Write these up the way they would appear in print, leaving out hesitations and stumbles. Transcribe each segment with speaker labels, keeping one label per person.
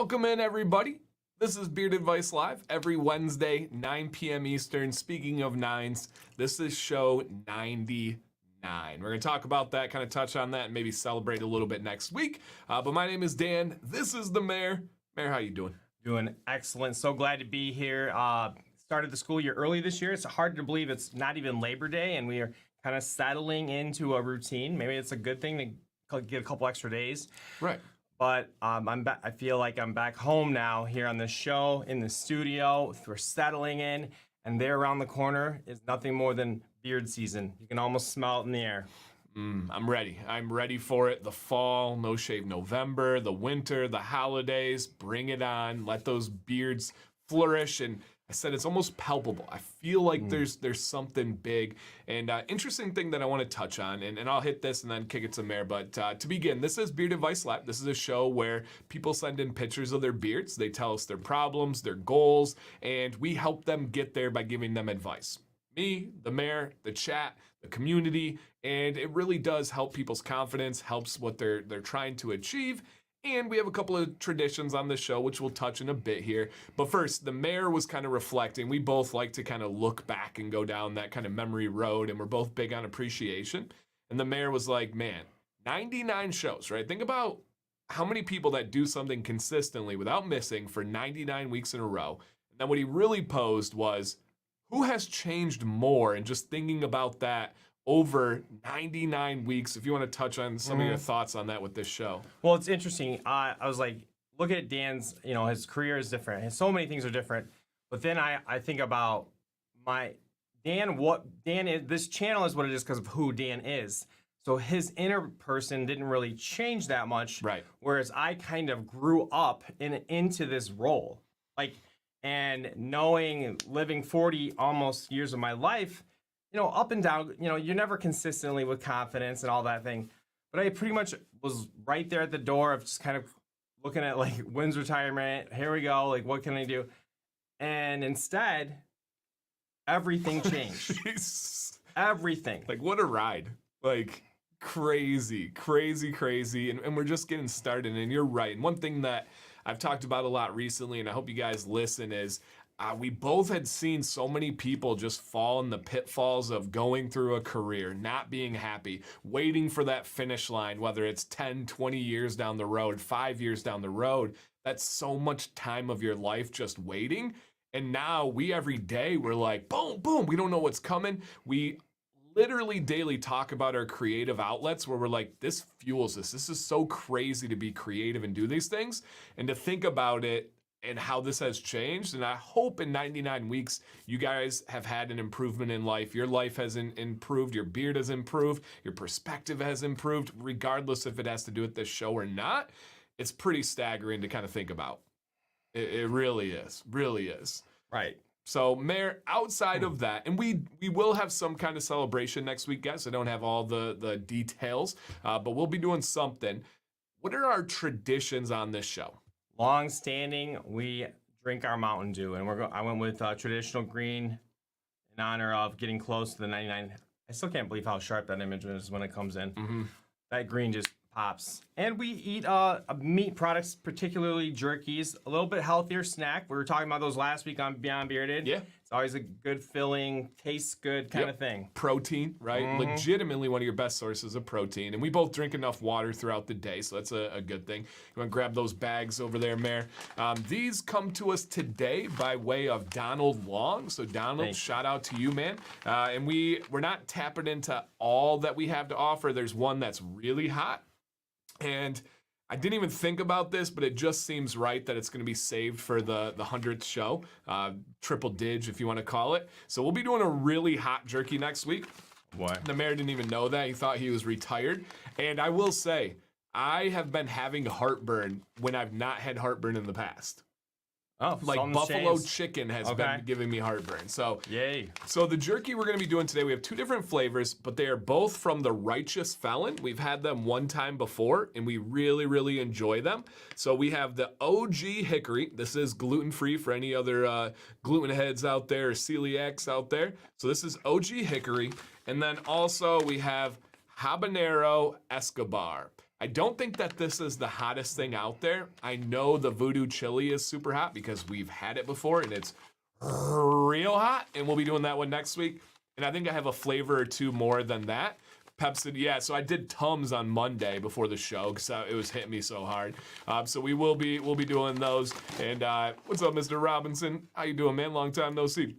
Speaker 1: Welcome in, everybody. This is Beard Advice Live every Wednesday, 9 p.m. Eastern. Speaking of nines, this is show 99. We're going to talk about that, kind of touch on that, and maybe celebrate a little bit next week. But my name is Dan. This is the Mayor. Mayor, how you doing?
Speaker 2: Doing excellent. So glad to be here. Started the school year early this year. It's hard to believe it's not even Labor Day, and we are kind of settling into a routine. Maybe it's a good thing to get a couple extra days.
Speaker 1: Right.
Speaker 2: But I feel like I'm back home now here on the show, in the studio. We're settling in, and there around the corner is nothing more than beard season. You can almost smell it in the air.
Speaker 1: I'm ready. I'm ready for it. The fall, No Shave November, the winter, the holidays. Bring it on. Let those beards flourish. And I said it's almost palpable. I feel like there's something big. And interesting thing that I want to touch on, and I'll hit this and then kick it to Mare. But to begin, this is Beard Advice Live. This is a show where people send in pictures of their beards. They tell us their problems, their goals, and we help them get there by giving them advice. Me, the Mayor, the chat, the community, and it really does help people's confidence, helps what they're trying to achieve. And we have a couple of traditions on the show, which we'll touch in a bit here. But first, the Mayor was kind of reflecting. We both like to kind of look back and go down that kind of memory road, and we're both big on appreciation. And the Mayor was like, man, 99 shows, right? Think about how many people that do something consistently without missing for 99 weeks in a row. And then what he really posed was, who has changed more? And just thinking about that over 99 weeks, if you want to touch on some of your thoughts on that with this show.
Speaker 2: Well, it's interesting. I was like, look at Dan's, his career is different. So many things are different. But then I think about what Dan is. This channel is what it is because of who Dan is. So his inner person didn't really change that much.
Speaker 1: Right.
Speaker 2: Whereas I kind of grew up into this role. And knowing, living 40 almost years of my life, up and down, you're never consistently with confidence and all that thing. But I pretty much was right there at the door of just kind of looking at when's retirement? Here we go. What can I do? And instead, everything changed. Everything.
Speaker 1: What a ride. Crazy. And we're just getting started. And you're right. And one thing that I've talked about a lot recently, and I hope you guys listen, is we both had seen so many people just fall in the pitfalls of going through a career, not being happy, waiting for that finish line, whether it's 10, 20 years down the road, 5 years down the road. That's so much time of your life just waiting. And now every day, we're like, boom, boom, we don't know what's coming. We literally daily talk about our creative outlets where we're like, this fuels us. This is so crazy to be creative and do these things. And to think about it, and how this has changed. And I hope in 99 weeks, you guys have had an improvement in life. Your life has improved. Your beard has improved. Your perspective has improved, regardless if it has to do with this show or not. It's pretty staggering to kind of think about. It really is. Really is.
Speaker 2: Right.
Speaker 1: So, Mayor, outside of that, and we will have some kind of celebration next week, guys. I don't have all the details, but we'll be doing something. What are our traditions on this show?
Speaker 2: Long-standing, we drink our Mountain Dew, and I went with traditional green in honor of getting close to the 99. I still can't believe how sharp that image is when it comes in. That green just pops. And we eat meat products, particularly jerkies, a little bit healthier snack. We were talking about those last week on Beyond Bearded.
Speaker 1: Yeah.
Speaker 2: It's always a good filling, tastes good kind of thing.
Speaker 1: Protein, right? Legitimately one of your best sources of protein. And we both drink enough water throughout the day, so that's a good thing. You want to grab those bags over there, Mayor. These come to us today by way of Donald Long. So Donald,
Speaker 2: Thanks.
Speaker 1: Shout out to you, man. And we're not tapping into all that we have to offer. There's one that's really hot. And I didn't even think about this, but it just seems right that it's going to be saved for the 100th show, triple dig if you want to call it. So we'll be doing a really hot jerky next week.
Speaker 2: What?
Speaker 1: The Mayor didn't even know that. He thought he was retired. And I will say, I have been having heartburn when I've not had heartburn in the past.
Speaker 2: Oh,
Speaker 1: buffalo chicken has been giving me heartburn. So,
Speaker 2: yay.
Speaker 1: So the jerky we're going to be doing today, we have two different flavors, but they are both from the Righteous Felon. We've had them one time before, and we really, really enjoy them. So we have the OG Hickory. This is gluten-free for any other gluten heads out there or celiacs out there. So this is OG Hickory. And then also we have Habanero Escobar. I don't think that this is the hottest thing out there. I know the voodoo chili is super hot because we've had it before and it's real hot, and we'll be doing that one next week. And I think I have a flavor or two more than that. Pepsi, yeah. So I did Tums on Monday before the show because it was hitting me so hard. So we'll be doing those. And what's up, Mr. Robinson? How you doing, man? Long time no see.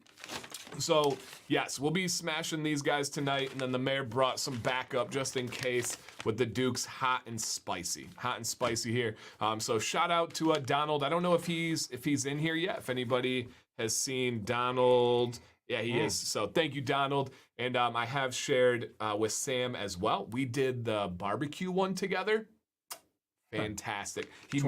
Speaker 1: So yes, we'll be smashing these guys tonight, and then the mayor brought some backup just in case with the Dukes hot and spicy here. So shout out to Donald. I don't know if he's in here yet. If anybody has seen Donald. Yeah, he is. So thank you, Donald. And I have shared with Sam as well. We did the barbecue one together. Fantastic. He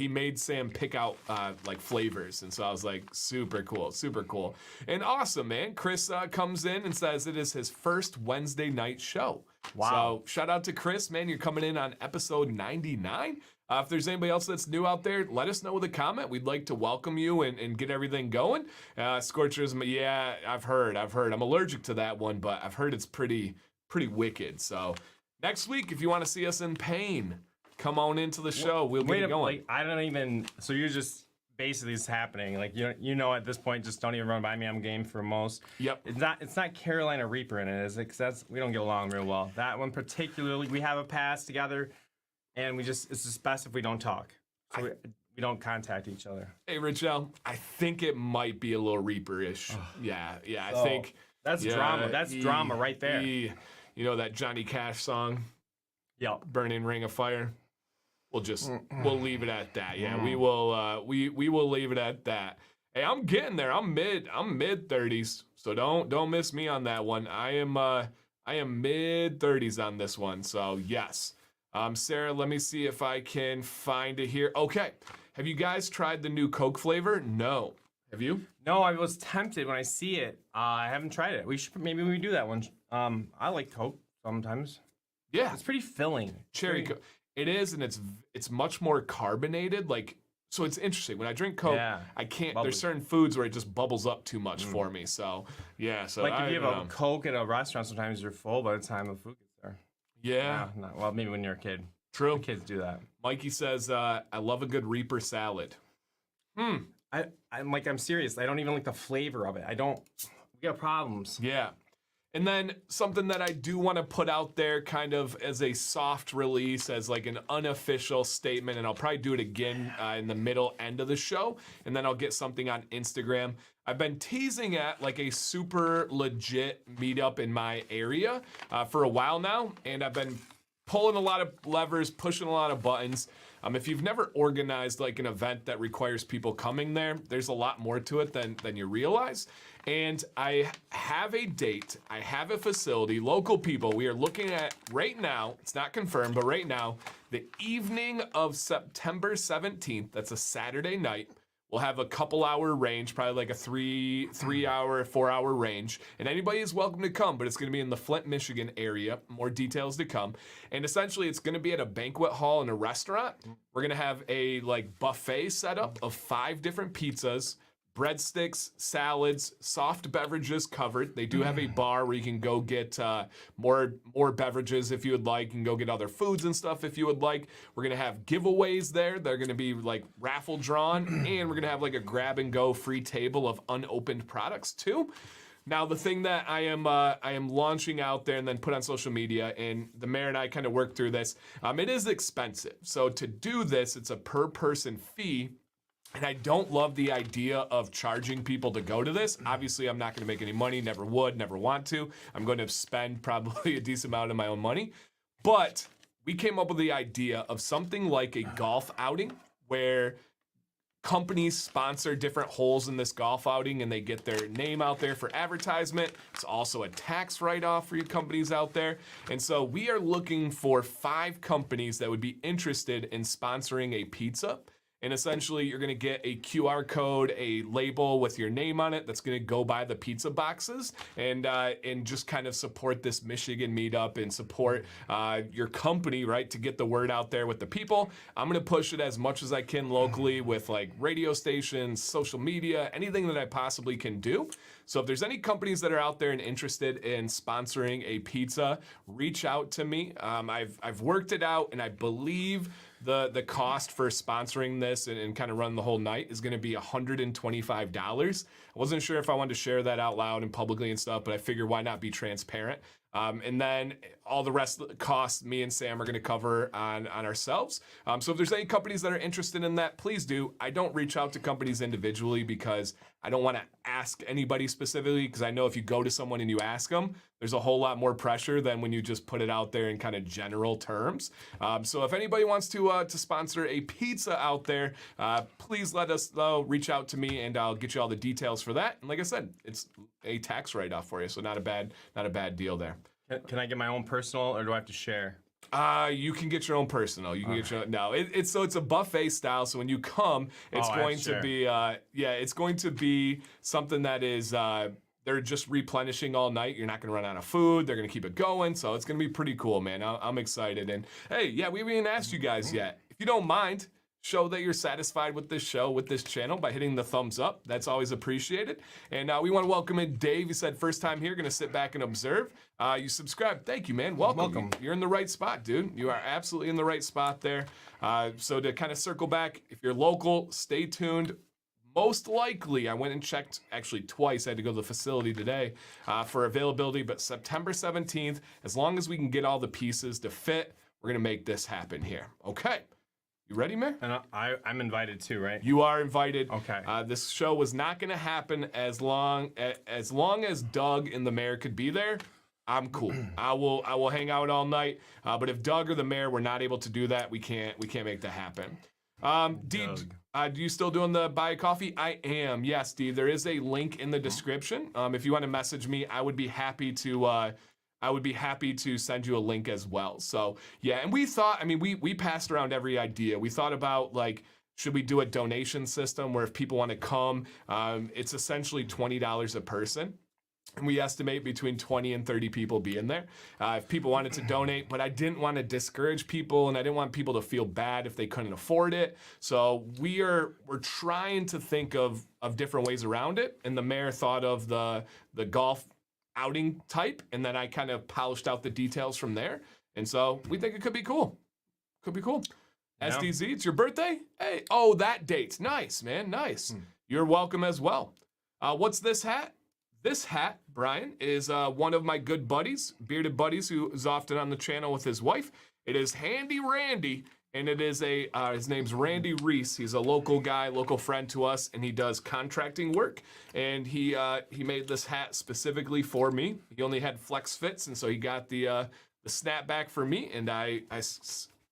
Speaker 1: made Sam pick out like flavors, and so I was like, super cool, and awesome, man. Chris comes in and says it is his first Wednesday night show. Wow! So shout out to Chris, man. You're coming in on episode 99. If there's anybody else that's new out there, let us know with a comment. We'd like to welcome you and get everything going. Scorchers, yeah, I've heard. I'm allergic to that one, but I've heard it's pretty wicked. So next week, if you want to see us in pain, come on into the show. We'll get it going.
Speaker 2: Like, I don't even. So you're just basically it's happening. Like you know at this point, just don't even run by me. I'm game for most.
Speaker 1: Yep.
Speaker 2: It's not Carolina Reaper in it, is it? Because we don't get along real well. That one particularly, we have a pass together. And it's just best if we don't talk. So we don't contact each other.
Speaker 1: Hey, Richelle, I think it might be a little Reaper-ish. Yeah, I think.
Speaker 2: That's drama. That's drama right there.
Speaker 1: You know that Johnny Cash song?
Speaker 2: Yep.
Speaker 1: Burning Ring of Fire? We'll leave it at that. Yeah, we will leave it at that. Hey, I'm getting there. I'm mid 30s. So don't miss me on that one. I am mid 30s on this one. So yes. Sarah, let me see if I can find it here. Okay. Have you guys tried the new Coke flavor? No. Have you?
Speaker 2: No, I was tempted when I see it. I haven't tried it. Maybe we do that one. I like Coke sometimes.
Speaker 1: Yeah.
Speaker 2: It's pretty filling.
Speaker 1: Cherry Coke. It is, and it's much more carbonated. So it's interesting. When I drink Coke, I can't. Bubbly. There's certain foods where it just bubbles up too much for me. So yeah. So
Speaker 2: like if you have a Coke at a restaurant, sometimes you're full by the time the food gets there.
Speaker 1: Yeah.
Speaker 2: Well, maybe when you're a kid.
Speaker 1: True.
Speaker 2: Kids do that.
Speaker 1: Mikey says, I love a good Reaper salad.
Speaker 2: I'm serious. I don't even like the flavor of it. We got problems.
Speaker 1: Yeah. And then something that I do want to put out there kind of as a soft release, as like an unofficial statement, and I'll probably do it again in the middle end of the show, and then I'll get something on Instagram. I've been teasing at like a super legit meetup in my area for a while now, and I've been pulling a lot of levers, pushing a lot of buttons. If you've never organized like an event that requires people coming there, there's a lot more to it than you realize. And I have a date, I have a facility, local people. We are looking at right now, it's not confirmed, but right now, the evening of September 17th, that's a Saturday night. We'll have a couple hour range, probably like a 4 hour range. And anybody is welcome to come, but it's gonna be in the Flint, Michigan area. More details to come. And essentially it's gonna be at a banquet hall and a restaurant. We're gonna have a like buffet setup of 5 different pizzas, breadsticks, salads, soft beverages covered. They do have a bar where you can go get more beverages if you would like, and go get other foods and stuff if you would like. We're gonna have giveaways there. They're gonna be like raffle drawn, and we're gonna have like a grab and go free table of unopened products too. Now, the thing that I am launching out there and then put on social media, and the mayor and I kind of worked through this. It is expensive. So to do this, it's a per person fee. And I don't love the idea of charging people to go to this. Obviously, I'm not going to make any money, never would, never want to. I'm going to spend probably a decent amount of my own money. But we came up with the idea of something like a golf outing where companies sponsor different holes in this golf outing and they get their name out there for advertisement. It's also a tax write-off for you companies out there. And so we are looking for 5 companies that would be interested in sponsoring a pizza. And essentially, you're going to get a QR code, a label with your name on it that's going to go by the pizza boxes and just kind of support this Michigan meetup and support your company, right, to get the word out there with the people. I'm going to push it as much as I can locally with like radio stations, social media, anything that I possibly can do. So if there's any companies that are out there and interested in sponsoring a pizza, reach out to me. I've worked it out, and I believe the cost for sponsoring this and kind of run the whole night is going to be $125. I wasn't sure if I wanted to share that out loud and publicly and stuff, but I figured why not be transparent. And then all the rest of the costs me and Sam are going to cover on ourselves. So if there's any companies that are interested in that, please do. I don't reach out to companies individually because I don't want to ask anybody specifically, because I know if you go to someone and you ask them, there's a whole lot more pressure than when you just put it out there in kind of general terms. So if anybody wants to sponsor a pizza out there, please let us know. Reach out to me, and I'll get you all the details for that. And like I said, it's a tax write-off for you, so not a bad deal there.
Speaker 2: Can I get my own personal, or do I have to share?
Speaker 1: You can get your own personal. You can get your no. It's a buffet style. So when you come, it's going to be it's going to be something that is they're just replenishing all night. You're not going to run out of food. They're going to keep it going. So it's going to be pretty cool, man. I'm excited. And hey, yeah, we haven't even asked you guys yet. If you don't mind, show that you're satisfied with this show, with this channel, by hitting the thumbs up. That's always appreciated. And we want to welcome in Dave. You said first time here, going to sit back and observe. You subscribed. Thank you, man. Welcome. You're in the right spot, dude. You are absolutely in the right spot there. So to kind of circle back, if you're local, stay tuned. Most likely, I went and checked actually twice. I had to go to the facility today for availability, but September 17th, as long as we can get all the pieces to fit, we're going to make this happen here. Okay. You ready, Mayor?
Speaker 2: And I'm invited too, right?
Speaker 1: You are invited.
Speaker 2: Okay.
Speaker 1: This show was not going to happen as long as Doug and the mayor could be there. I'm cool. I will hang out all night. But if Doug or the mayor were not able to do that, we can't make that happen. Dee, do you still doing the buy a coffee? I am. Yes, Dee. There is a link in the description. If you want to message me, I would be happy to. Send you a link as well. So yeah, and we thought, we passed around every idea. We thought about like, should we do a donation system where if people want to come, it's essentially $20 a person. And we estimate between 20 and 30 people be in there. If people wanted to donate, but I didn't want to discourage people, and I didn't want people to feel bad if they couldn't afford it. So we're trying to think of different ways around it. And the mayor thought of the golf outing type, and then I kind of polished out the details from there. And so we think it could be cool. Could be cool. Yeah. SDZ, it's your birthday? Hey, that date. Nice, man, nice. You're welcome as well. What's this hat? This hat, Brian, is one of my good buddies, bearded buddies, who is often on the channel with his wife. It is Handy Randy, and it is his name's Randy Reese. He's a local guy, local friend to us, and he does contracting work. And he made this hat specifically for me. He only had flex fits, and so he got the snapback for me, and I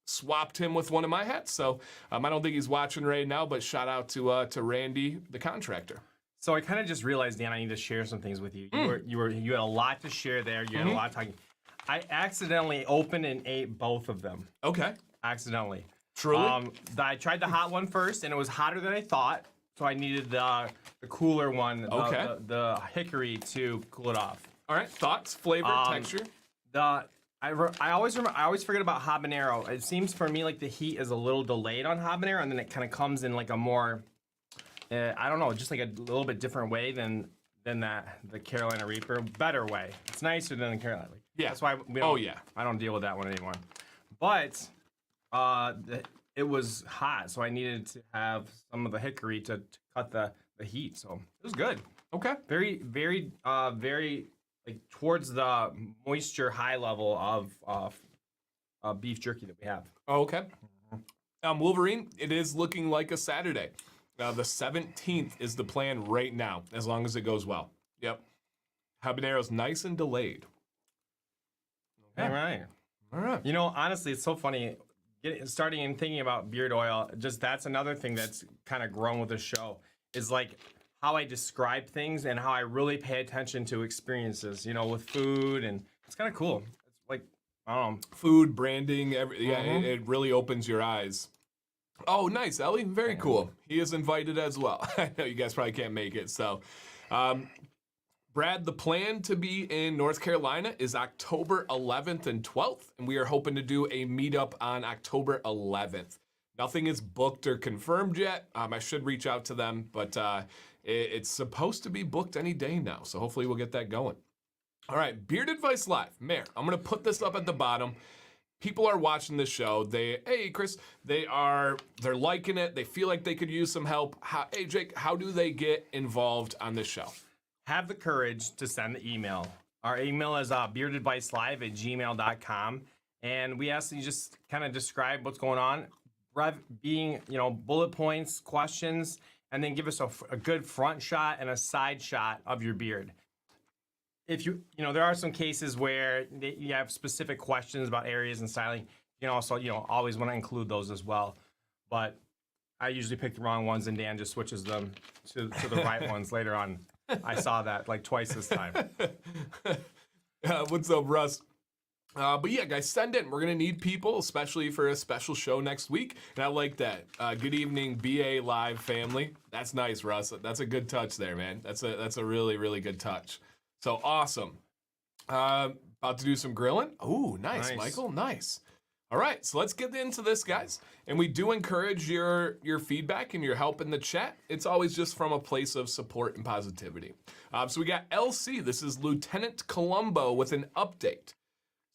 Speaker 1: swapped him with one of my hats. So I don't think he's watching right now, but shout out to Randy, the contractor.
Speaker 2: So I kind of just realized, Dan, I need to share some things with you. You had a lot to share there. You had a lot of talking. I accidentally opened and ate both of them.
Speaker 1: Okay.
Speaker 2: Accidentally.
Speaker 1: Truly?
Speaker 2: I tried the hot one first, and it was hotter than I thought. So I needed the cooler one, the hickory, to cool it off.
Speaker 1: All right. Thoughts, flavor, texture.
Speaker 2: I always forget about habanero. It seems for me like the heat is a little delayed on habanero, and then it kind of comes in like a more, I don't know, just like a little bit different way than the Carolina Reaper. Better way. It's nicer than the Carolina.
Speaker 1: Yeah.
Speaker 2: That's why we don't, I don't deal with that one anymore. But it was hot, so I needed to have some of the hickory to cut the heat. So it was good.
Speaker 1: Okay.
Speaker 2: Very, very, very like towards the moisture high level of beef jerky that we have.
Speaker 1: Oh, okay. Wolverine, it is looking like a Saturday. The 17th is the plan right now, as long as it goes well. Yep. Habanero's nice and delayed.
Speaker 2: Okay. All right. You know, honestly, it's so funny. Starting and thinking about beard oil, that's another thing that's kind of grown with the show, is like how I describe things and how I really pay attention to experiences, with food, and it's kind of cool. It's like, I don't know.
Speaker 1: Food, branding, it really opens your eyes. Oh, nice, Ellie. Very cool. He is invited as well. I know you guys probably can't make it. So, Brad, the plan to be in North Carolina is October 11th and 12th, and we are hoping to do a meetup on October 11th. Nothing is booked or confirmed yet. I should reach out to them, but it's supposed to be booked any day now, so hopefully we'll get that going. All right, Beard Advice Live. Mayor, I'm going to put this up at the bottom. People are watching this show. Hey, Chris, they're liking it. They feel like they could use some help. Hey, Jake, how do they get involved on this show?
Speaker 2: Have the courage to send the email. Our email is beardadvicelive@gmail.com. And we ask that you just kind of describe what's going on, being, bullet points, questions, and then give us a good front shot and a side shot of your beard. If there are some cases where you have specific questions about areas and styling, you can also, always want to include those as well. But I usually pick the wrong ones and Dan just switches them to the right ones later on. I saw that like twice this time.
Speaker 1: What's up, Russ? But yeah, guys, send in. We're going to need people, especially for a special show next week. And I like that. Good evening, BA Live family. That's nice, Russ. That's a good touch there, man. That's a really, really good touch. So awesome. About to do some grilling. Ooh, nice, Michael. Nice. All right, so let's get into this, guys. And we do encourage your feedback and your help in the chat. It's always just from a place of support and positivity. So we got LC. This is Lieutenant Columbo with an update.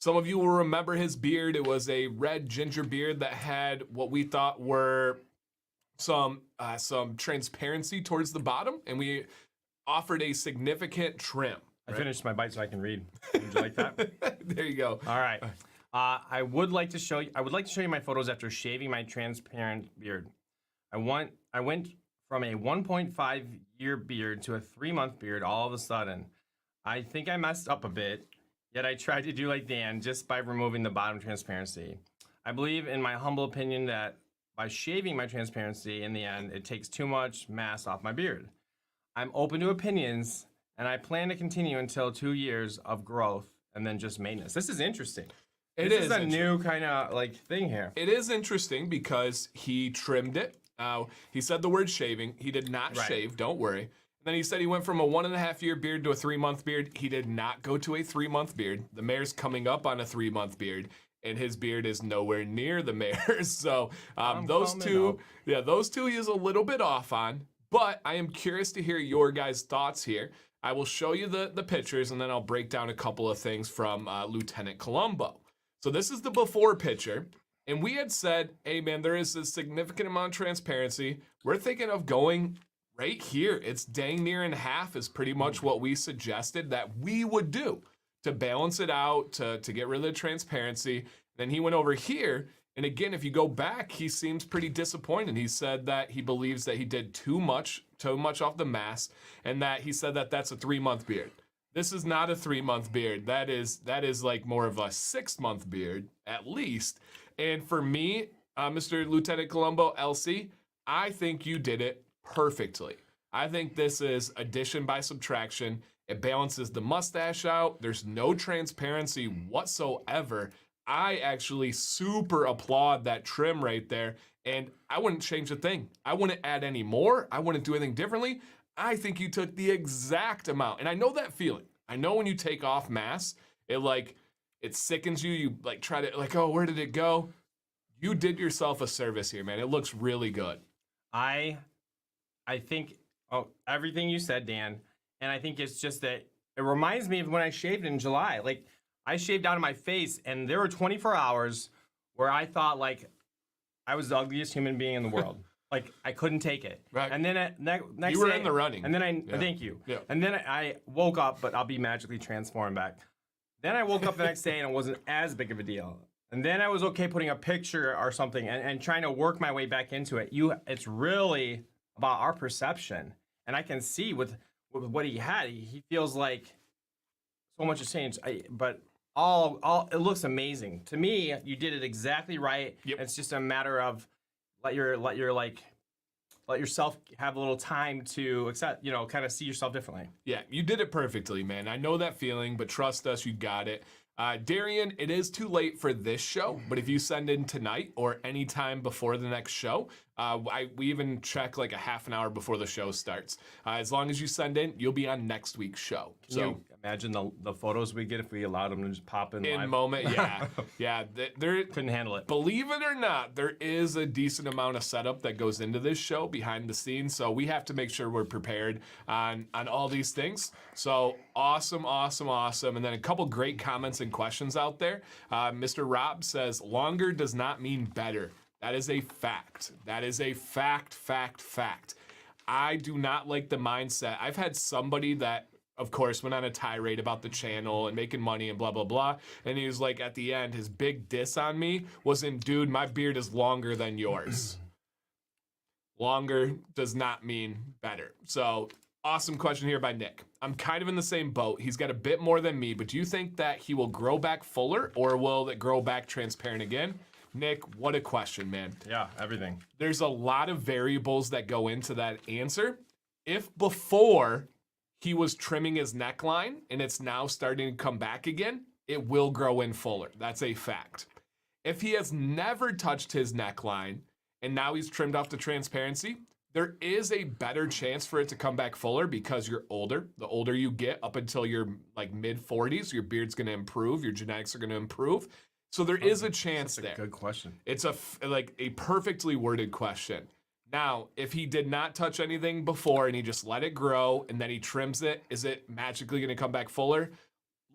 Speaker 1: Some of you will remember his beard. It was a red ginger beard that had what we thought were some transparency towards the bottom, and we offered a significant trim.
Speaker 2: I finished my bite so I can read. Would you like that?
Speaker 1: There you go.
Speaker 2: All right. I would like to show you my photos after shaving my transparent beard. I went from a 1.5 year beard to a 3-month beard all of a sudden. I think I messed up a bit, yet I tried to do like Dan just by removing the bottom transparency. I believe, in my humble opinion, that by shaving my transparency, in the end, it takes too much mass off my beard. I'm open to opinions, and I plan to continue until 2 years of growth and then just maintenance. This is interesting. This is a new kind of thing here.
Speaker 1: It is interesting because he trimmed it. He said the word shaving. He did not shave, don't worry. And then he said he went from a 1.5 year beard to a 3-month beard. He did not go to a 3-month beard. The mayor's coming up on a 3-month beard, and his beard is nowhere near the mayor's. So those two he is a little bit off on. But I am curious to hear your guys' thoughts here. I will show you the pictures, and then I'll break down a couple of things from Lieutenant Columbo. So this is the before picture, and we had said, hey man, there is a significant amount of transparency. We're thinking of going right here. It's dang near in half is pretty much what we suggested that we would do to balance it out, to get rid of the transparency. Then he went over here, and again, if you go back, he seems pretty disappointed. He said that he believes that he did too much off the mask, and that he said that that's a 3-month beard. This is not a 3-month beard. That is like more of a 6-month beard, at least. And for me, Mr. Lieutenant Columbo, LC, I think you did it perfectly. I think this is addition by subtraction. It balances the mustache out. There's no transparency whatsoever. I actually super applaud that trim right there. And I wouldn't change a thing. I wouldn't add any more. I wouldn't do anything differently. I think you took the exact amount. And I know that feeling. I know when you take off mass, it sickens you. You try to oh, where did it go? You did yourself a service here, man. It looks really good.
Speaker 2: I think everything you said, Dan, and I think it's just that it reminds me of when I shaved in July. I shaved down to my face, and there were 24 hours where I thought I was the ugliest human being in the world. I couldn't take it.
Speaker 1: Right.
Speaker 2: And then next
Speaker 1: you were
Speaker 2: day,
Speaker 1: in the running.
Speaker 2: And then thank you.
Speaker 1: Yeah.
Speaker 2: And then I woke up, but I'll be magically transformed back. Then I woke up the next day, and it wasn't as big of a deal. And then I was okay putting a picture or something and trying to work my way back into it. It's really about our perception. And I can see with what he had, he feels like so much has changed. But all it looks amazing. To me, you did it exactly right.
Speaker 1: Yep. It's
Speaker 2: just a matter of let yourself have a little time to accept, kind of see yourself differently.
Speaker 1: Yeah, you did it perfectly, man. I know that feeling, but trust us, you got it. Darian, it is too late for this show, but if you send in tonight or any time before the next show, we even check like a half an hour before the show starts. As long as you send in, you'll be on next week's show.
Speaker 2: Can you imagine the photos we get if we allowed them to just pop in live?
Speaker 1: Moment, yeah. Yeah, they're
Speaker 2: Couldn't handle it.
Speaker 1: Believe it or not, there is a decent amount of setup that goes into this show behind the scenes, so we have to make sure we're prepared on all these things. So awesome. And then a couple great comments and questions out there. Mr. Rob says, longer does not mean better. That is a fact. That is a fact. I do not like the mindset. I've had somebody that, of course, went on a tirade about the channel and making money and blah, blah, blah. And he was like, at the end, his big diss on me was in, dude, my beard is longer than yours. Longer does not mean better. So, awesome question here by Nick. I'm kind of in the same boat. He's got a bit more than me, but do you think that he will grow back fuller or will it grow back transparent again? Nick, what a question, man.
Speaker 2: Yeah, everything.
Speaker 1: There's a lot of variables that go into that answer. If before he was trimming his neckline and it's now starting to come back again, it will grow in fuller. That's a fact. If he has never touched his neckline and now he's trimmed off the transparency, there is a better chance for it to come back fuller because you're older. The older you get, up until your like mid 40s, your beard's going to improve, your genetics are going to improve. So there is a chance there.
Speaker 2: Good question.
Speaker 1: It's a perfectly worded question. Now, if he did not touch anything before and he just let it grow and then he trims it, is it magically going to come back fuller?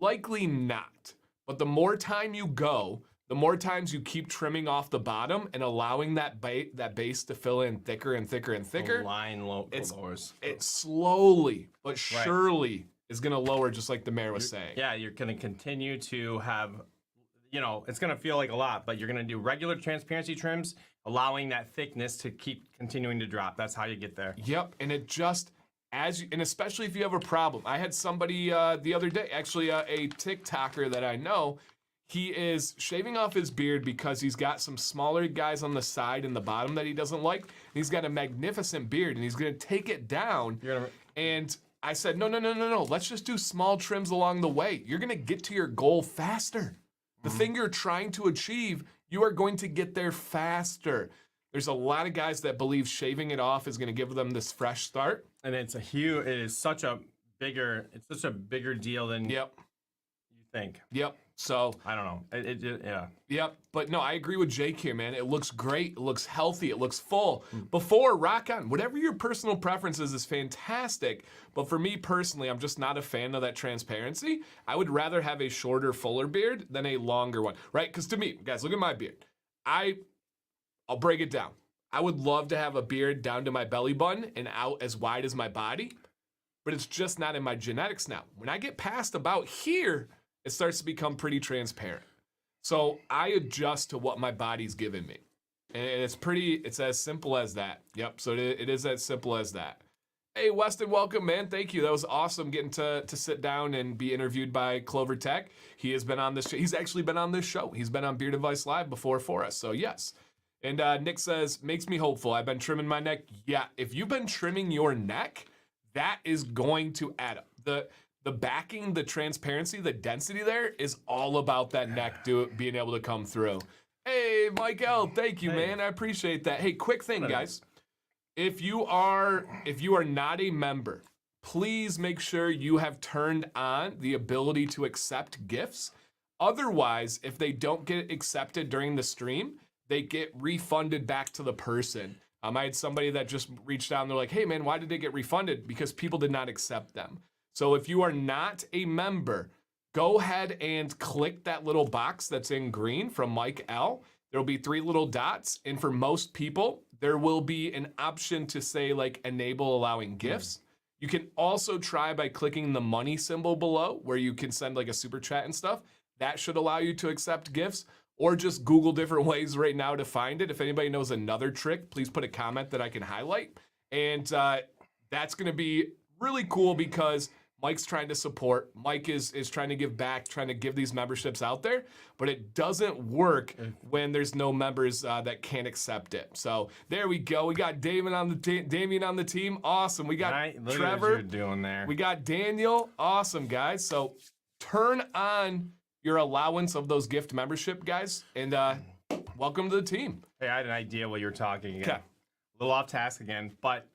Speaker 1: Likely not. But the more time you go, the more times you keep trimming off the bottom and allowing that base to fill in thicker and thicker and thicker,
Speaker 2: the line lowers.
Speaker 1: It slowly but surely is going to lower, just like the mayor was saying.
Speaker 2: Yeah, you're going to continue to have, it's going to feel like a lot, but you're going to do regular transparency trims, allowing that thickness to keep continuing to drop. That's how you get there.
Speaker 1: Yep, and it just, and especially if you have a problem. I had somebody the other day, actually a TikToker that I know, he is shaving off his beard because he's got some smaller guys on the side and the bottom that he doesn't like. And he's got a magnificent beard, and he's going to take it down. And I said, no. Let's just do small trims along the way. You're going to get to your goal faster. The thing you're trying to achieve, you are going to get there faster. There's a lot of guys that believe shaving it off is going to give them this fresh start.
Speaker 2: And it is such a bigger deal than you think.
Speaker 1: Yep. So
Speaker 2: I don't know. Yeah.
Speaker 1: Yep. But no, I agree with Jake here, man. It looks great. It looks healthy. It looks full. Before, rock on. Whatever your personal preference is fantastic. But for me personally, I'm just not a fan of that transparency. I would rather have a shorter, fuller beard than a longer one, right? Because to me, guys, look at my beard. I'll break it down. I would love to have a beard down to my belly button and out as wide as my body, but it's just not in my genetics now. When I get past about here, it starts to become pretty transparent. So I adjust to what my body's giving me. And it's as simple as that. Yep, so it is as simple as that. Hey, Weston, welcome, man. Thank you. That was awesome getting to sit down and be interviewed by Clover Tech. He has been on this show. He's actually been on this show. He's been on Beard Advice Live before for us, so yes. And Nick says, makes me hopeful. I've been trimming my neck. Yeah, if you've been trimming your neck, that is going to add up. The backing, the transparency, the density there is all about that neck being able to come through. Hey, Mike L, thank you, man. I appreciate that. Hey, quick thing, guys. If you are not a member, please make sure you have turned on the ability to accept gifts. Otherwise, if they don't get accepted during the stream, they get refunded back to the person. I had somebody that just reached out and they're like, hey, man, why did they get refunded? Because people did not accept them. So if you are not a member, go ahead and click that little box that's in green from Mike L. There will be 3 little dots. And for most people, there will be an option to say like enable allowing gifts. You can also try by clicking the money symbol below where you can send like a super chat and stuff. That should allow you to accept gifts, or just Google different ways right now to find it. If anybody knows another trick, please put a comment that I can highlight. And that's going to be really cool because Mike's trying to support. Mike is trying to give back, trying to give these memberships out there, but it doesn't work when there's no members that can't accept it. So there we go. We got Damien on the team. Awesome. We got
Speaker 2: Look
Speaker 1: Trevor.
Speaker 2: at what you're doing there.
Speaker 1: We got Daniel. Awesome, guys. So turn on your allowance of those gift membership, guys. And welcome to the team.
Speaker 2: Hey, I had an idea what you were talking again.
Speaker 1: Okay.
Speaker 2: A little off task again, but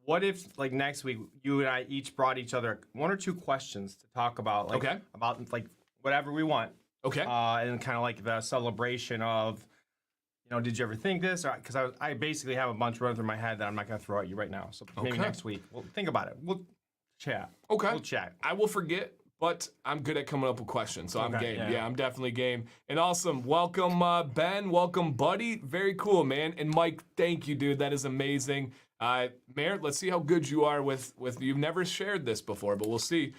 Speaker 2: what if like next week you and I each brought each other 1 or 2 questions to talk about, like about like whatever we want.
Speaker 1: Okay.
Speaker 2: And kind of like the celebration of, did you ever think this? Because I basically have a bunch running through my head that I'm not going to throw at you right now. So maybe next week we'll think about it. We'll chat.
Speaker 1: Okay.
Speaker 2: We'll chat.
Speaker 1: I will forget, but I'm good at coming up with questions, so I'm game. Yeah, I'm definitely game. And awesome. Welcome, Ben. Welcome, buddy. Very cool, man. And Mike, thank you, dude. That is amazing. Mayor, let's see how good you are with. You've never shared this before, but we'll see.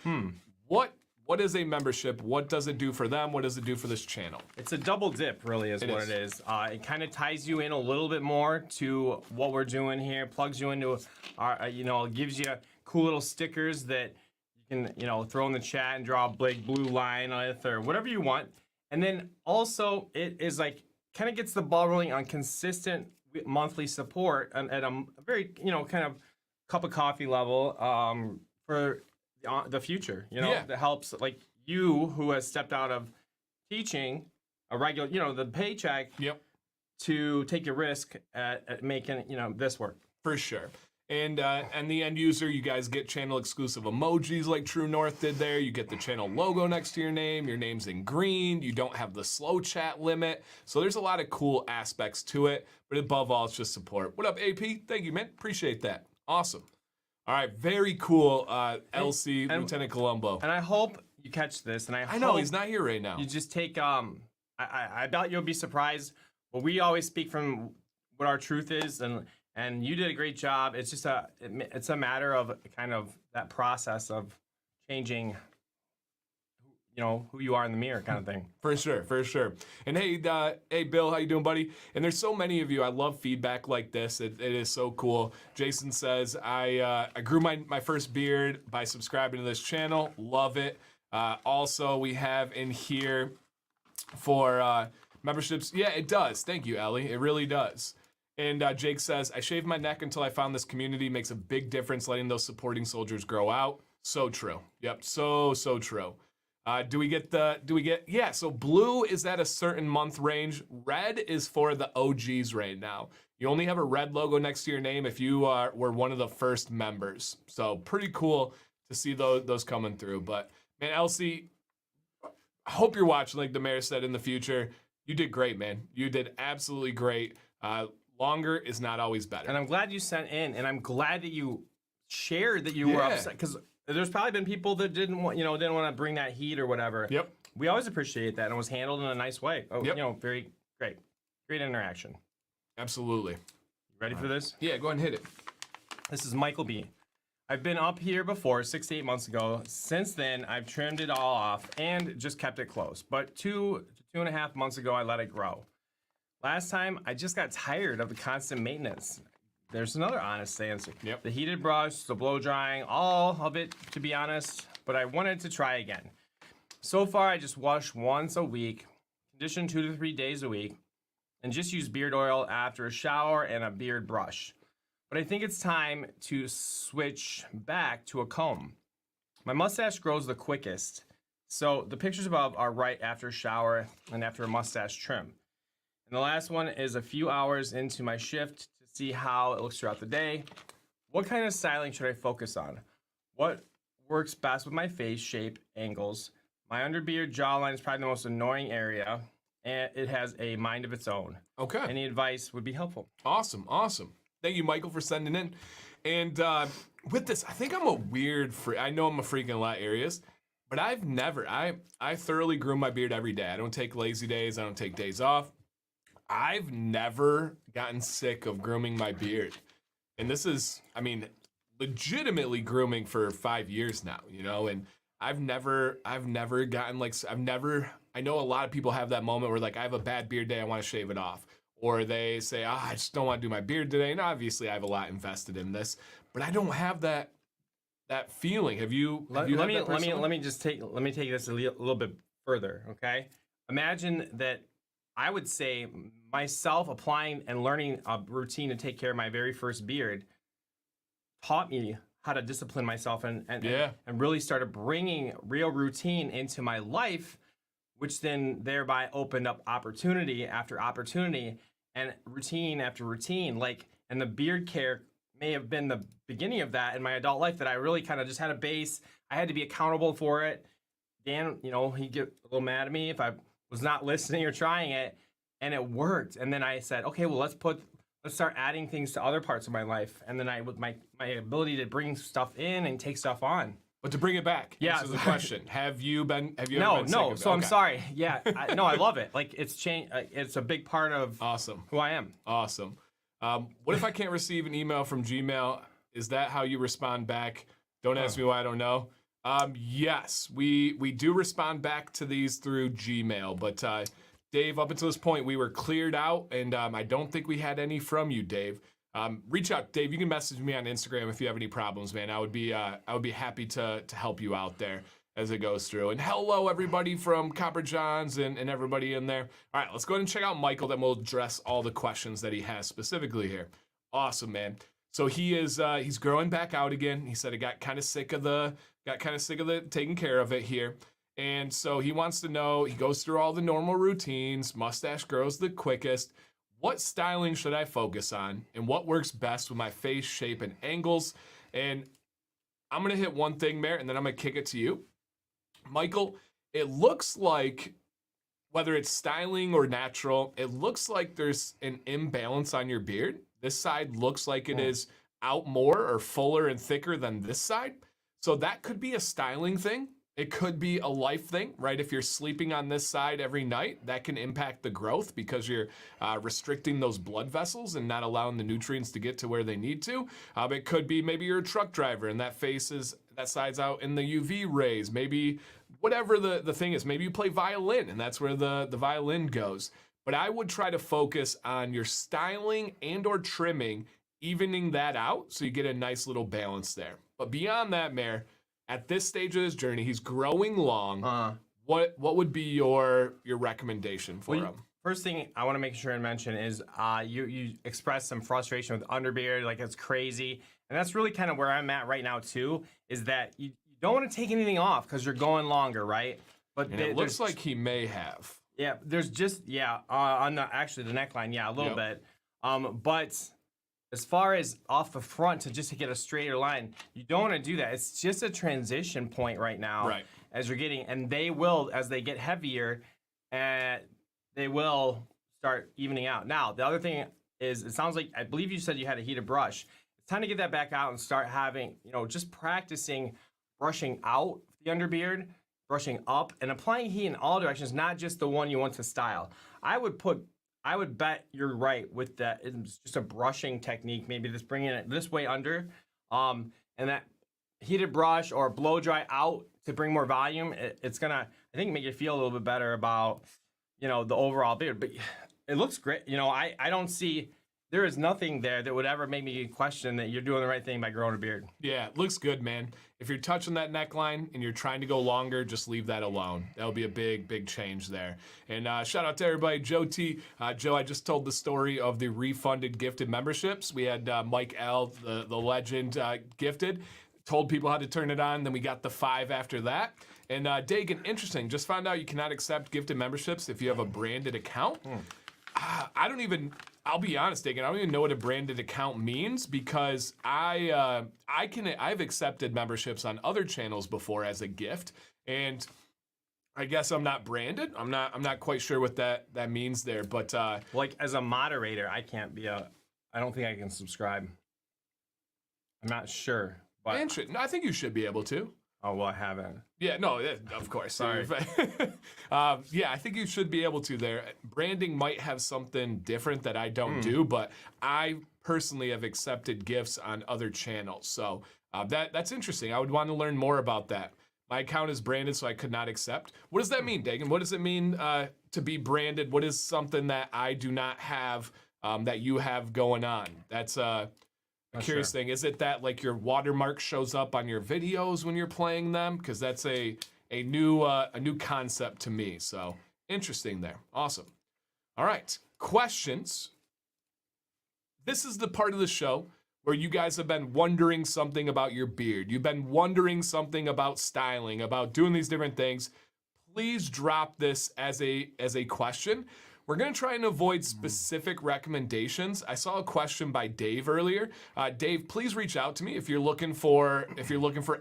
Speaker 1: What is a membership? What does it do for them? What does it do for this channel?
Speaker 2: It's a double dip, really, is what it is. It kind of ties you in a little bit more to what we're doing here, plugs you into our, it gives you cool little stickers that you can, throw in the chat and draw a big blue line with or whatever you want. And then also, it is like, kind of gets the ball rolling on consistent monthly support at a very, kind of cup of coffee level for the future, that helps like you who has stepped out of teaching a regular, the paycheck, to take a risk at making, this work.
Speaker 1: For sure. And the end user, you guys get channel exclusive emojis like True North did there. You get the channel logo next to your name. Your name's in green. You don't have the slow chat limit. So there's a lot of cool aspects to it. But above all, it's just support. What up, AP? Thank you, man. Appreciate that. Awesome. All right, very cool, LC, Lieutenant Colombo.
Speaker 2: And I hope you catch this, and I
Speaker 1: know he's not here right now.
Speaker 2: You just take, I doubt you'll be surprised, but we always speak from what our truth is, and you did a great job. It's just it's a matter of kind of that process of changing, who you are in the mirror kind of thing.
Speaker 1: For sure. And hey, Bill, how you doing, buddy? And there's so many of you. I love feedback like this. It is so cool. Jason says, I grew my first beard by subscribing to this channel. Love it. Also, we have in here for memberships. Yeah, it does. Thank you, Ellie. It really does. And Jake says, I shaved my neck until I found this community. Makes a big difference letting those supporting soldiers grow out. So true. Yep, so true. Yeah, so blue is at a certain month range. Red is for the OGs right now. You only have a red logo next to your name if you were one of the first members. So pretty cool to see those coming through. But man, Elsie, I hope you're watching like the mayor said in the future. You did great, man. You did absolutely great. Longer is not always better.
Speaker 2: And I'm glad you sent in, and I'm glad that you shared that you were upset, because there's probably been people that didn't want to bring that heat or whatever.
Speaker 1: Yep.
Speaker 2: We always appreciate that, and it was handled in a nice way. Very great interaction.
Speaker 1: Absolutely.
Speaker 2: You ready for this?
Speaker 1: Yeah, go ahead and hit it.
Speaker 2: This is Michael B. I've been up here before 6 to 8 months ago. Since then, I've trimmed it all off and just kept it close. But 2 to 2.5 months ago, I let it grow. Last time, I just got tired of the constant maintenance. There's another honest answer.
Speaker 1: Yep.
Speaker 2: The heated brush, the blow drying, all of it, to be honest, but I wanted to try again. So far, I just wash once a week, condition 2 to 3 days a week, and just use beard oil after a shower and a beard brush. But I think it's time to switch back to a comb. My mustache grows the quickest, so the pictures above are right after a shower and after a mustache trim. And the last one is a few hours into my shift to see how it looks throughout the day. What kind of styling should I focus on? What works best with my face shape, angles? My underbeard jawline is probably the most annoying area, and it has a mind of its own.
Speaker 1: Okay.
Speaker 2: Any advice would be helpful.
Speaker 1: Awesome. Thank you, Michael, for sending in. And with this, I think I'm a weird freak. I know I'm a freak in a lot of areas, but I've never, I thoroughly groom my beard every day. I don't take lazy days. I don't take days off. I've never gotten sick of grooming my beard. And this is, legitimately grooming for 5 years now, and I've never gotten I know a lot of people have that moment where like, I have a bad beard day, I want to shave it off. Or they say, I just don't want to do my beard today. And obviously I have a lot invested in this, but I don't have that feeling. Have you?
Speaker 2: Let me take this a little bit further, okay? Imagine that I would say myself applying and learning a routine to take care of my very first beard taught me how to discipline myself and really started bringing real routine into my life which then thereby opened up opportunity after opportunity and routine after routine. Like, and the beard care may have been the beginning of that in my adult life, that I really kind of just had a base. I had to be accountable for it. Dan, he'd get a little mad at me if I was not listening or trying it, and it worked. And then I said, okay, well, let's start adding things to other parts of my life. And then with my ability to bring stuff in and take stuff on.
Speaker 1: But to bring it back,
Speaker 2: yeah,
Speaker 1: this is the question. Have you ever been sick
Speaker 2: No.
Speaker 1: of it?
Speaker 2: So I'm sorry. Yeah, I love it. Like, it's changed. It's a big part of who I am.
Speaker 1: Awesome. What if I can't receive an email from Gmail? Is that how you respond back? Don't ask me why, I don't know. Yes, we do respond back to these through Gmail, but Dave, up until this point, we were cleared out, and I don't think we had any from you, Dave. Reach out, Dave. You can message me on Instagram if you have any problems, man. I would be happy to help you out there as it goes through. And hello, everybody from Copper Johns and everybody in there. All right, let's go ahead and check out Michael. Then we'll address all the questions that he has specifically here. Awesome, man. So he's growing back out again. He said he got kind of sick of the taking care of it here. And so he wants to know, he goes through all the normal routines, mustache grows the quickest. What styling should I focus on? And what works best with my face shape and angles? And I'm going to hit one thing, Mayor, and then I'm going to kick it to you. Michael, it looks like, whether it's styling or natural, it looks like there's an imbalance on your beard. This side looks like it is out more or fuller and thicker than this side. So that could be a styling thing. It could be a life thing, right? If you're sleeping on this side every night, that can impact the growth because you're restricting those blood vessels and not allowing the nutrients to get to where they need to. It could be maybe you're a truck driver and that side's out in the UV rays. Maybe whatever the thing is, maybe you play violin and that's where the violin goes. But I would try to focus on your styling and or trimming, evening that out so you get a nice little balance there. But beyond that, Mayor, at this stage of his journey, he's growing long. What would be your recommendation for him?
Speaker 2: First thing I want to make sure and mention is you expressed some frustration with underbeard, like it's crazy. And that's really kind of where I'm at right now too, is that you don't want to take anything off because you're going longer, right? But
Speaker 1: it looks like he may have.
Speaker 2: Yeah, there's just, on the neckline, a little bit. But as far as off the front to get a straighter line, you don't want to do that. It's just a transition point right now as you're getting, and they will, as they get heavier, they will start evening out. Now, the other thing is, it sounds like, I believe you said you had a heated brush. It's time to get that back out and start having, just practicing brushing out the underbeard, brushing up, and applying heat in all directions, not just the one you want to style. I would bet you're right with that. It's just a brushing technique, maybe just bringing it this way under, and that heated brush or blow dry out to bring more volume. It's gonna, I think, make you feel a little bit better about, the overall beard. But it looks great. I don't see, there is nothing there that would ever make me question that you're doing the right thing by growing a beard.
Speaker 1: Yeah, it looks good, man. If you're touching that neckline and you're trying to go longer, just leave that alone. That'll be a big change there. And shout out to everybody. Joe T. Joe, I just told the story of the refunded gifted memberships. We had Mike L., the legend, gifted. Told people how to turn it on. Then we got the 5 after that. And Dagan, interesting. Just found out you cannot accept gifted memberships if you have a branded account. I'll be honest, Dagan, I don't even know what a branded account means because I've accepted memberships on other channels before as a gift, and I guess I'm not branded. I'm not quite sure what that means there, but
Speaker 2: like as a moderator, I don't think I can subscribe. I'm not sure, but
Speaker 1: I think you should be able to.
Speaker 2: Oh, well, I haven't.
Speaker 1: Yeah, no, of course.
Speaker 2: Sorry.
Speaker 1: I think you should be able to there. Branding might have something different that I don't do, but I personally have accepted gifts on other channels. So that's interesting. I would want to learn more about that. My account is branded, so I could not accept. What does that mean, Dagan? What does it mean to be branded? What is something that I do not have that you have going on? That's a curious thing. Is it that like your watermark shows up on your videos when you're playing them? Because that's a new concept to me. So interesting there. Awesome. All right, questions. This is the part of the show where you guys have been wondering something about your beard. You've been wondering something about styling, about doing these different things. please drop this as a question. We're going to try and avoid specific recommendations. I saw a question by Dave earlier. Dave, please reach out to me if you're looking for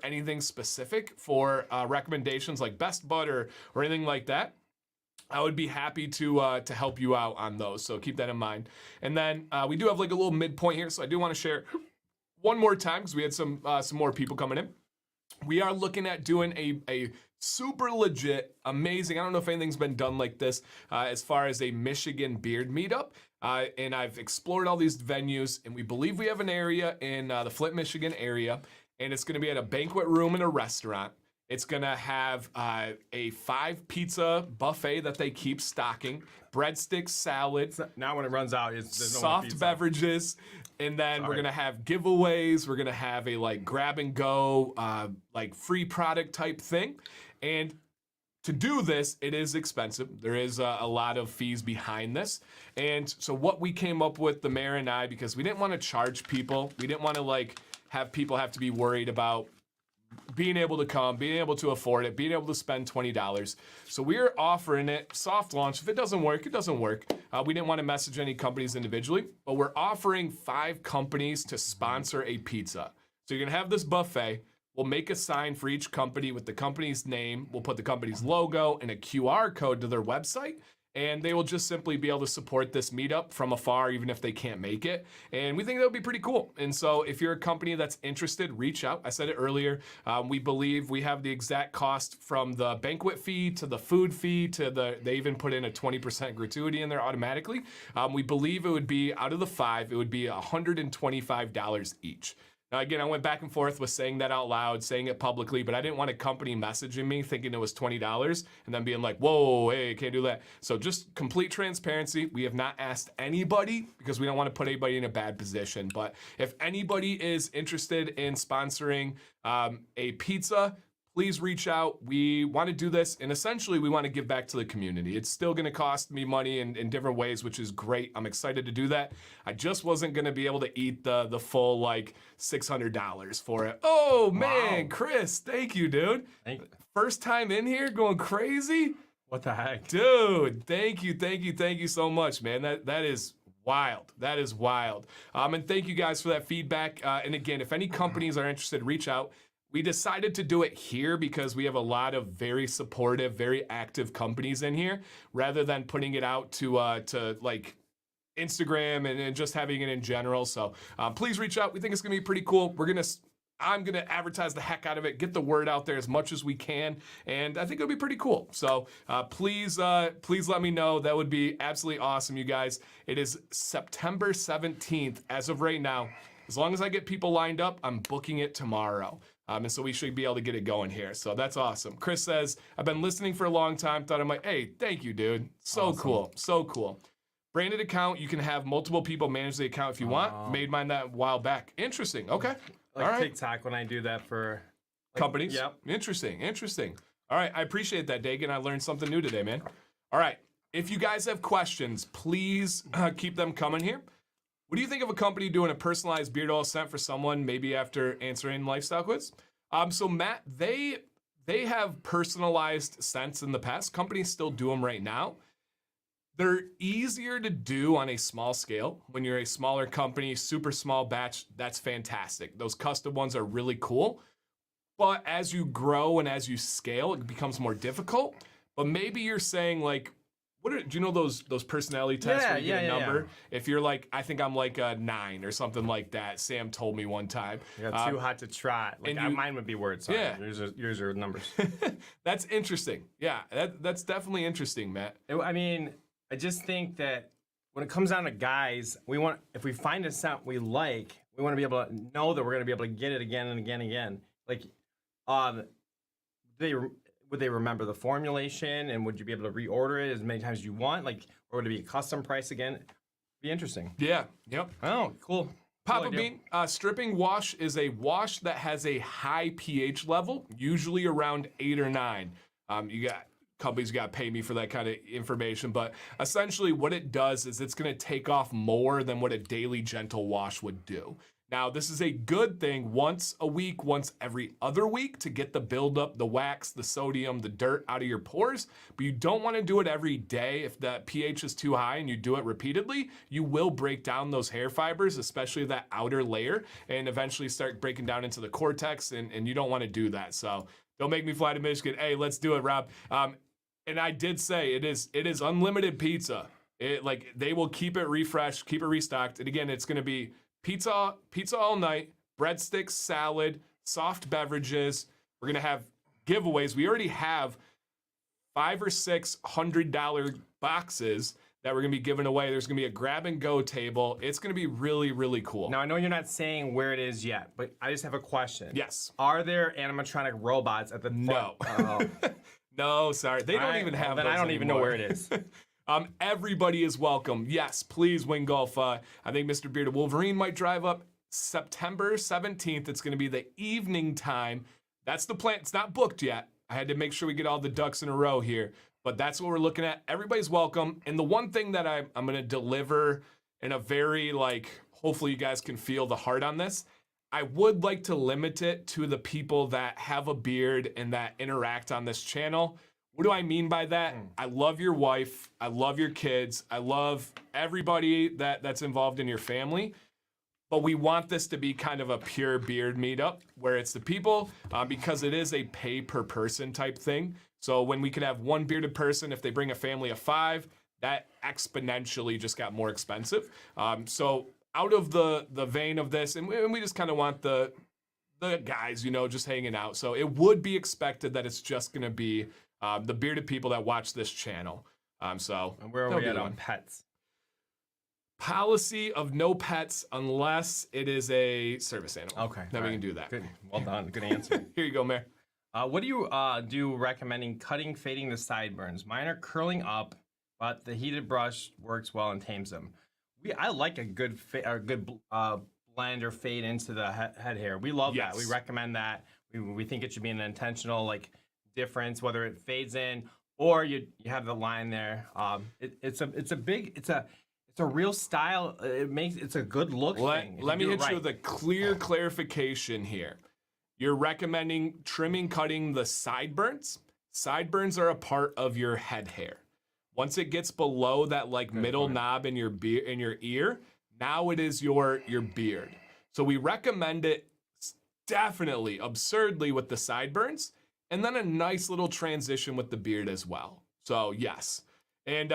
Speaker 1: anything specific for recommendations like Best Bud or anything like that. I would be happy to help you out on those. So keep that in mind. And then we do have like a little midpoint here. So I do want to share one more time because we had some more people coming in. We are looking at doing a super legit, amazing, I don't know if anything's been done like this as far as a Michigan beard meetup. And I've explored all these venues, and we believe we have an area in the Flint, Michigan area, and it's going to be at a banquet room and a restaurant. It's going to have a 5 pizza buffet that they keep stocking, breadsticks, salad.
Speaker 2: Now when it runs out, there's no more
Speaker 1: soft
Speaker 2: pizza.
Speaker 1: beverages, and then we're gonna have giveaways. We're gonna have a like grab and go, like free product type thing. And to do this, it is expensive. There is a lot of fees behind this. And so what we came up with, the mayor and I, because we didn't want to charge people, we didn't want to like have people have to be worried about being able to come, being able to afford it, being able to spend $20. So we're offering it soft launch. If it doesn't work, it doesn't work. We didn't want to message any companies individually, but we're offering 5 companies to sponsor a pizza. So you're going to have this buffet. We'll make a sign for each company with the company's name. We'll put the company's logo and a QR code to their website. And they will just simply be able to support this meetup from afar, even if they can't make it. And we think that would be pretty cool. And so if you're a company that's interested, reach out. I said it earlier. We believe we have the exact cost from the banquet fee to the food fee to they even put in a 20% gratuity in there automatically. We believe it would be, out of the 5, it would be $125 each. Now, again, I went back and forth with saying that out loud, saying it publicly, but I didn't want a company messaging me thinking it was $20 and then being like, whoa, hey, can't do that. So just complete transparency. We have not asked anybody because we don't want to put anybody in a bad position. But if anybody is interested in sponsoring a pizza, please reach out. We want to do this, and essentially we want to give back to the community. It's still going to cost me money in different ways, which is great. I'm excited to do that. I just wasn't going to be able to eat the full like $600 for it. Oh man, wow. Chris, thank you, dude. First time in here, going crazy.
Speaker 2: What the heck,
Speaker 1: dude? Thank you so much, man. That is wild. That is wild. And thank you guys for that feedback. And again, if any companies are interested, reach out. We decided to do it here because we have a lot of very supportive, very active companies in here, rather than putting it out to like Instagram and just having it in general. So please reach out. We think it's gonna be pretty cool. I'm gonna advertise the heck out of it, get the word out there as much as we can, and I think it'll be pretty cool. So please let me know. That would be absolutely awesome, you guys. It is September 17th as of right now. As long as I get people lined up, I'm booking it tomorrow. And so we should be able to get it going here. So that's awesome. Chris says, I've been listening for a long time. Thought I'm like, hey, thank you, dude. So awesome. Cool. So cool. Branded account, you can have multiple people manage the account if you want. Made mine that a while back. Interesting. Okay.
Speaker 2: Like
Speaker 1: all right.
Speaker 2: TikTok when I do that for
Speaker 1: companies.
Speaker 2: Yep.
Speaker 1: Interesting. All right. I appreciate that, Dagan. I learned something new today, man. All right. If you guys have questions, please keep them coming here. What do you think of a company doing a personalized beard oil scent for someone maybe after answering lifestyle quiz? So Matt, they have personalized scents in the past. Companies still do them right now. They're easier to do on a small scale. When you're a smaller company, super small batch, that's fantastic. Those custom ones are really cool. But as you grow and as you scale, it becomes more difficult. But maybe you're saying like, do you know those personality tests where you get a number? Yeah. If you're like, I think I'm like a 9 or something like that. Sam told me one time.
Speaker 2: Yeah, too hot to try. Like mine would be words. Sorry. Yeah. Yours are numbers.
Speaker 1: That's interesting. Yeah, that's definitely interesting, Matt.
Speaker 2: I mean, I just think that when it comes down to guys, if we find a scent we like, we want to be able to know that we're going to be able to get it again and again and again. Like, would they remember the formulation, and would you be able to reorder it as many times as you want? Like, or would it be a custom price again? Be interesting.
Speaker 1: Yeah. Yep.
Speaker 2: Oh, cool.
Speaker 1: Papa Bean, stripping wash is a wash that has a high pH level, usually around 8 or 9. Companies got to pay me for that kind of information, but essentially what it does is it's going to take off more than what a daily gentle wash would do. Now, this is a good thing once a week, once every other week to get the buildup, the wax, the sodium, the dirt out of your pores. But you don't want to do it every day. If the pH is too high and you do it repeatedly, you will break down those hair fibers, especially that outer layer, and eventually start breaking down into the cortex, and you don't want to do that. So don't make me fly to Michigan. Hey, let's do it, Rob. And I did say it is unlimited pizza. They will keep it refreshed, keep it restocked. And again, it's going to be pizza all night, breadsticks, salad, soft beverages. We're going to have giveaways. We already have $500 or $600 boxes that we're going to be giving away. There's going to be a grab and go table. It's going to be really, really cool.
Speaker 2: Now, I know you're not saying where it is yet, but I just have a question.
Speaker 1: Yes.
Speaker 2: Are there animatronic robots at the front?
Speaker 1: No.
Speaker 2: Oh.
Speaker 1: No, sorry. They don't even have
Speaker 2: then
Speaker 1: those
Speaker 2: I don't even know
Speaker 1: anymore.
Speaker 2: where it is.
Speaker 1: Everybody is welcome. Yes, please, Wing Golf. I think Mr. Bearded Wolverine might drive up September 17th. It's going to be the evening time. That's the plan. It's not booked yet. I had to make sure we get all the ducks in a row here, but that's what we're looking at. Everybody's welcome. And the one thing that I'm going to deliver in a very, hopefully you guys can feel the heart on this. I would like to limit it to the people that have a beard and that interact on this channel. What do I mean by that? I love your wife. I love your kids. I love everybody that's involved in your family. But we want this to be kind of a pure beard meetup where it's the people because it is a pay per person type thing. So when we could have one bearded person, if they bring a family of 5, that exponentially just got more expensive. So out of the vein of this, and we just kind of want the guys, just hanging out. So it would be expected that it's just going to be the bearded people that watch this channel.
Speaker 2: And where are we at on pets?
Speaker 1: Policy of no pets unless it is a service animal.
Speaker 2: Okay.
Speaker 1: Then we can do that.
Speaker 2: Good. Well done. Good answer.
Speaker 1: Here you go, Mayor.
Speaker 2: What do you do recommending cutting, fading the sideburns? Mine are curling up, but the heated brush works well and tames them. I like a good blend or fade into the head hair. We love that. We recommend that. We think it should be an intentional difference, whether it fades in or you have the line there. It's a real style. It's a good look thing.
Speaker 1: Let me hit you with a clear clarification here. You're recommending trimming, cutting the sideburns. Sideburns are a part of your head hair. Once it gets below that middle knob in your ear, now it is your beard. So we recommend it definitely, absurdly with the sideburns, and then a nice little transition with the beard as well. So yes. And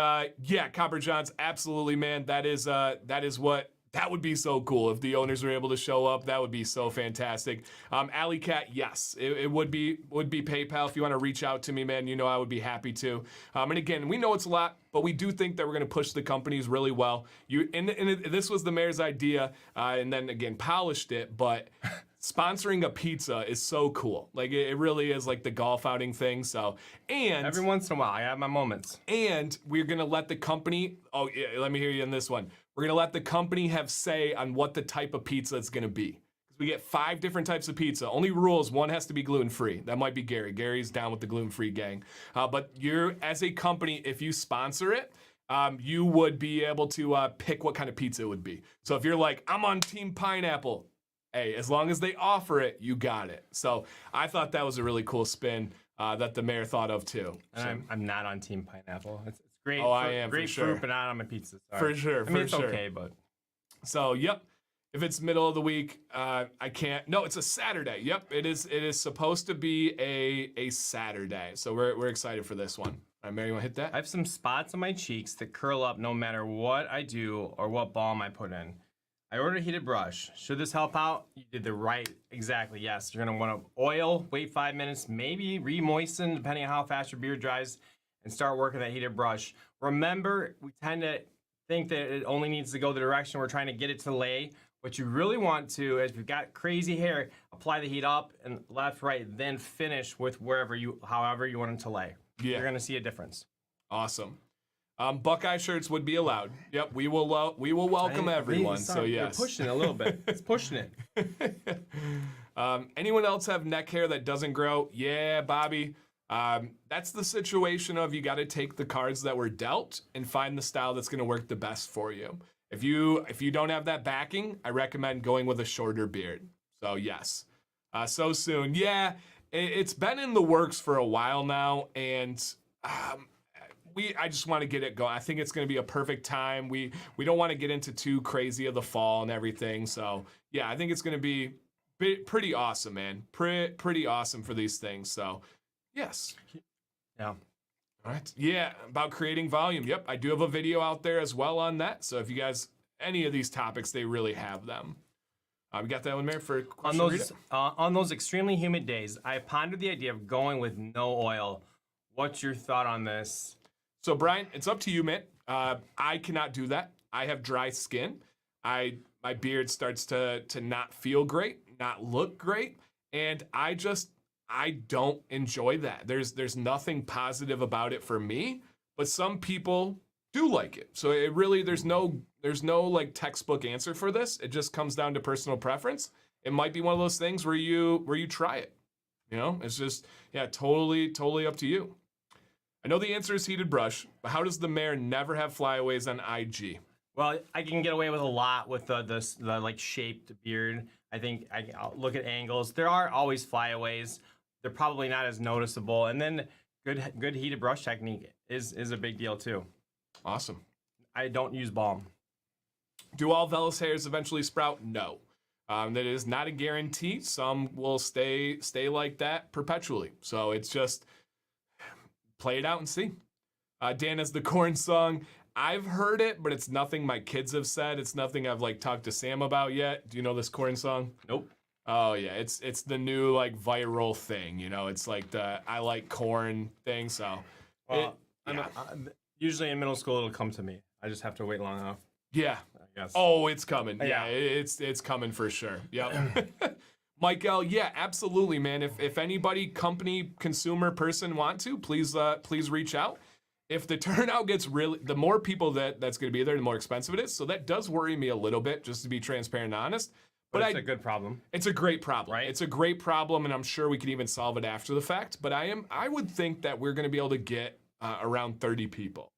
Speaker 1: Copper Johns, absolutely, man. That would be so cool if the owners were able to show up. That would be so fantastic. Alley Cat, yes, it would be PayPal. If you want to reach out to me, man, I would be happy to. And again, we know it's a lot, but we do think that we're going to push the companies really well. This was the mayor's idea, and then again polished it, but. Sponsoring a pizza is so cool. It really is the golf outing thing. So, and
Speaker 2: every once in a while, I have my moments.
Speaker 1: And we're gonna let the company. Oh, yeah, let me hear you on this one. We're gonna let the company have say on what the type of pizza it's gonna be. We get 5 different types of pizza. Only rules: one has to be gluten-free. That might be Gary. Gary's down with the gluten-free gang. But you're, as a company, if you sponsor it. You would be able to pick what kind of pizza it would be. So if you're I'm on Team Pineapple. Hey, as long as they offer it, you got it. So I thought that was a really cool spin that the mayor thought of too. So.
Speaker 2: I'm not on Team Pineapple. It's great.
Speaker 1: Oh, I am
Speaker 2: great
Speaker 1: for sure.
Speaker 2: fruit, but not on my pizza. Sorry.
Speaker 1: For sure.
Speaker 2: I mean, it's okay, but.
Speaker 1: So yep, if it's middle of the week, I can't. No, it's a Saturday. Yep, it is. It is supposed to be a Saturday. So we're excited for this one. All right, Mary, you want to hit that?
Speaker 2: I have some spots on my cheeks that curl up no matter what I do or what balm I put in. I ordered a heated brush. Should this help out? You did the right, exactly, yes. You're gonna wanna oil, wait 5 minutes, maybe re-moisten depending on how fast your beard dries, and start working that heated brush. Remember, we tend to think that it only needs to go the direction we're trying to get it to lay. What you really want to, if you've got crazy hair, apply the heat up and left, right, then finish with however you want it to lay.
Speaker 1: Yeah.
Speaker 2: You're gonna see a difference.
Speaker 1: Awesome. Buckeye shirts would be allowed. Yep, we will welcome everyone. So yes,
Speaker 2: you're pushing it a little bit. It's pushing it.
Speaker 1: Anyone else have neck hair that doesn't grow? Yeah, Bobby. That's the situation of you got to take the cards that were dealt and find the style that's going to work the best for you. If you don't have that backing, I recommend going with a shorter beard. So yes, so soon. Yeah, it's been in the works for a while now, and I just want to get it going. I think it's going to be a perfect time. We don't want to get into too crazy of the fall and everything. So yeah, I think it's going to be pretty awesome, man. Pretty awesome for these things. So yes.
Speaker 2: Yeah.
Speaker 1: All right. Yeah, about creating volume. Yep, I do have a video out there as well on that. So if you guys, any of these topics, they really have them. We got that one there for question.
Speaker 2: On those extremely humid days, I pondered the idea of going with no oil. What's your thought on this?
Speaker 1: So Brian, it's up to you, man. I cannot do that. I have dry skin. My beard starts to not feel great, not look great, and I don't enjoy that. There's nothing positive about it for me, but some people do like it. So it really there's no like textbook answer for this. It just comes down to personal preference. It might be one of those things where you try it. You know, it's just totally up to you. I know the answer is heated brush, but how does the mayor never have flyaways on IG?
Speaker 2: Well, I can get away with a lot with the like shaped beard. I think I'll look at angles. There are always flyaways. They're probably not as noticeable. And then good heated brush technique is a big deal too.
Speaker 1: Awesome.
Speaker 2: I don't use balm.
Speaker 1: Do all vellus hairs eventually sprout? No. That is not a guarantee. Some will stay like that perpetually. So it's just play it out and see. Dan has the corn song. I've heard it, but it's nothing my kids have said. It's nothing I've like talked to Sam about yet. Do you know this corn song?
Speaker 2: Nope.
Speaker 1: Oh yeah, it's the new like viral thing. You know, it's like the I like corn thing. So
Speaker 2: usually in middle school it'll come to me. I just have to wait long enough.
Speaker 1: Yeah.
Speaker 2: I guess.
Speaker 1: Oh, it's coming. Yeah, it's coming for sure. Yep. Michael, yeah, absolutely, man. If anybody, company, consumer, person want to, please reach out. If the turnout gets the more people that's going to be there, the more expensive it is. So that does worry me a little bit, just to be transparent and honest.
Speaker 2: But it's a good problem.
Speaker 1: It's a great problem.
Speaker 2: Right?
Speaker 1: It's a great problem, and I'm sure we can even solve it after the fact. But I would think that we're going to be able to get around 30 people.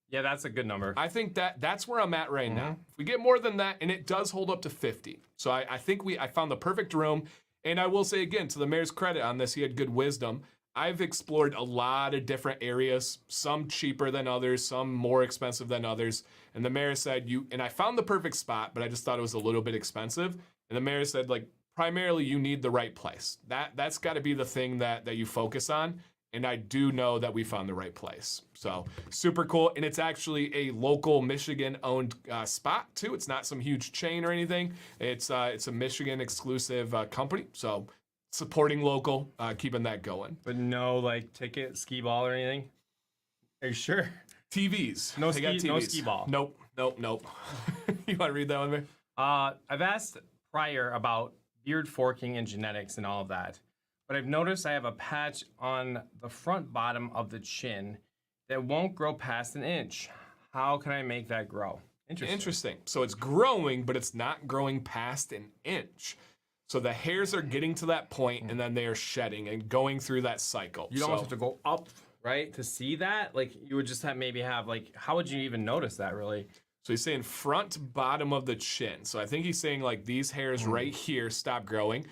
Speaker 2: Yeah, that's a good number.
Speaker 1: I think that's where I'm at right now. If we get more than that, and it does hold up to 50. So I think I found the perfect room. And I will say again, to the mayor's credit on this, he had good wisdom. I've explored a lot of different areas, some cheaper than others, some more expensive than others. And the mayor said, and I found the perfect spot, but I just thought it was a little bit expensive. And the mayor said, like, primarily you need the right place. That's got to be the thing that you focus on. And I do know that we found the right place. So super cool. And it's actually a local Michigan-owned spot, too. It's not some huge chain or anything. It's a Michigan-exclusive company. So supporting local, keeping that going.
Speaker 2: But no, like, ticket, skee ball or anything? Are you sure?
Speaker 1: TVs.
Speaker 2: No
Speaker 1: TVs.
Speaker 2: skee ball.
Speaker 1: Nope. You want to read that one, man?
Speaker 2: I've asked prior about beard forking and genetics and all of that. But I've noticed I have a patch on the front bottom of the chin that won't grow past an inch. How can I make that grow?
Speaker 1: Interesting. So it's growing, but it's not growing past an inch. So the hairs are getting to that point, and then they are shedding and going through that cycle.
Speaker 2: You almost have to go up, right, to see that? Like, you would just maybe have, like, how would you even notice that, really?
Speaker 1: So he's saying front bottom of the chin. So I think he's saying like these hairs right here stop growing.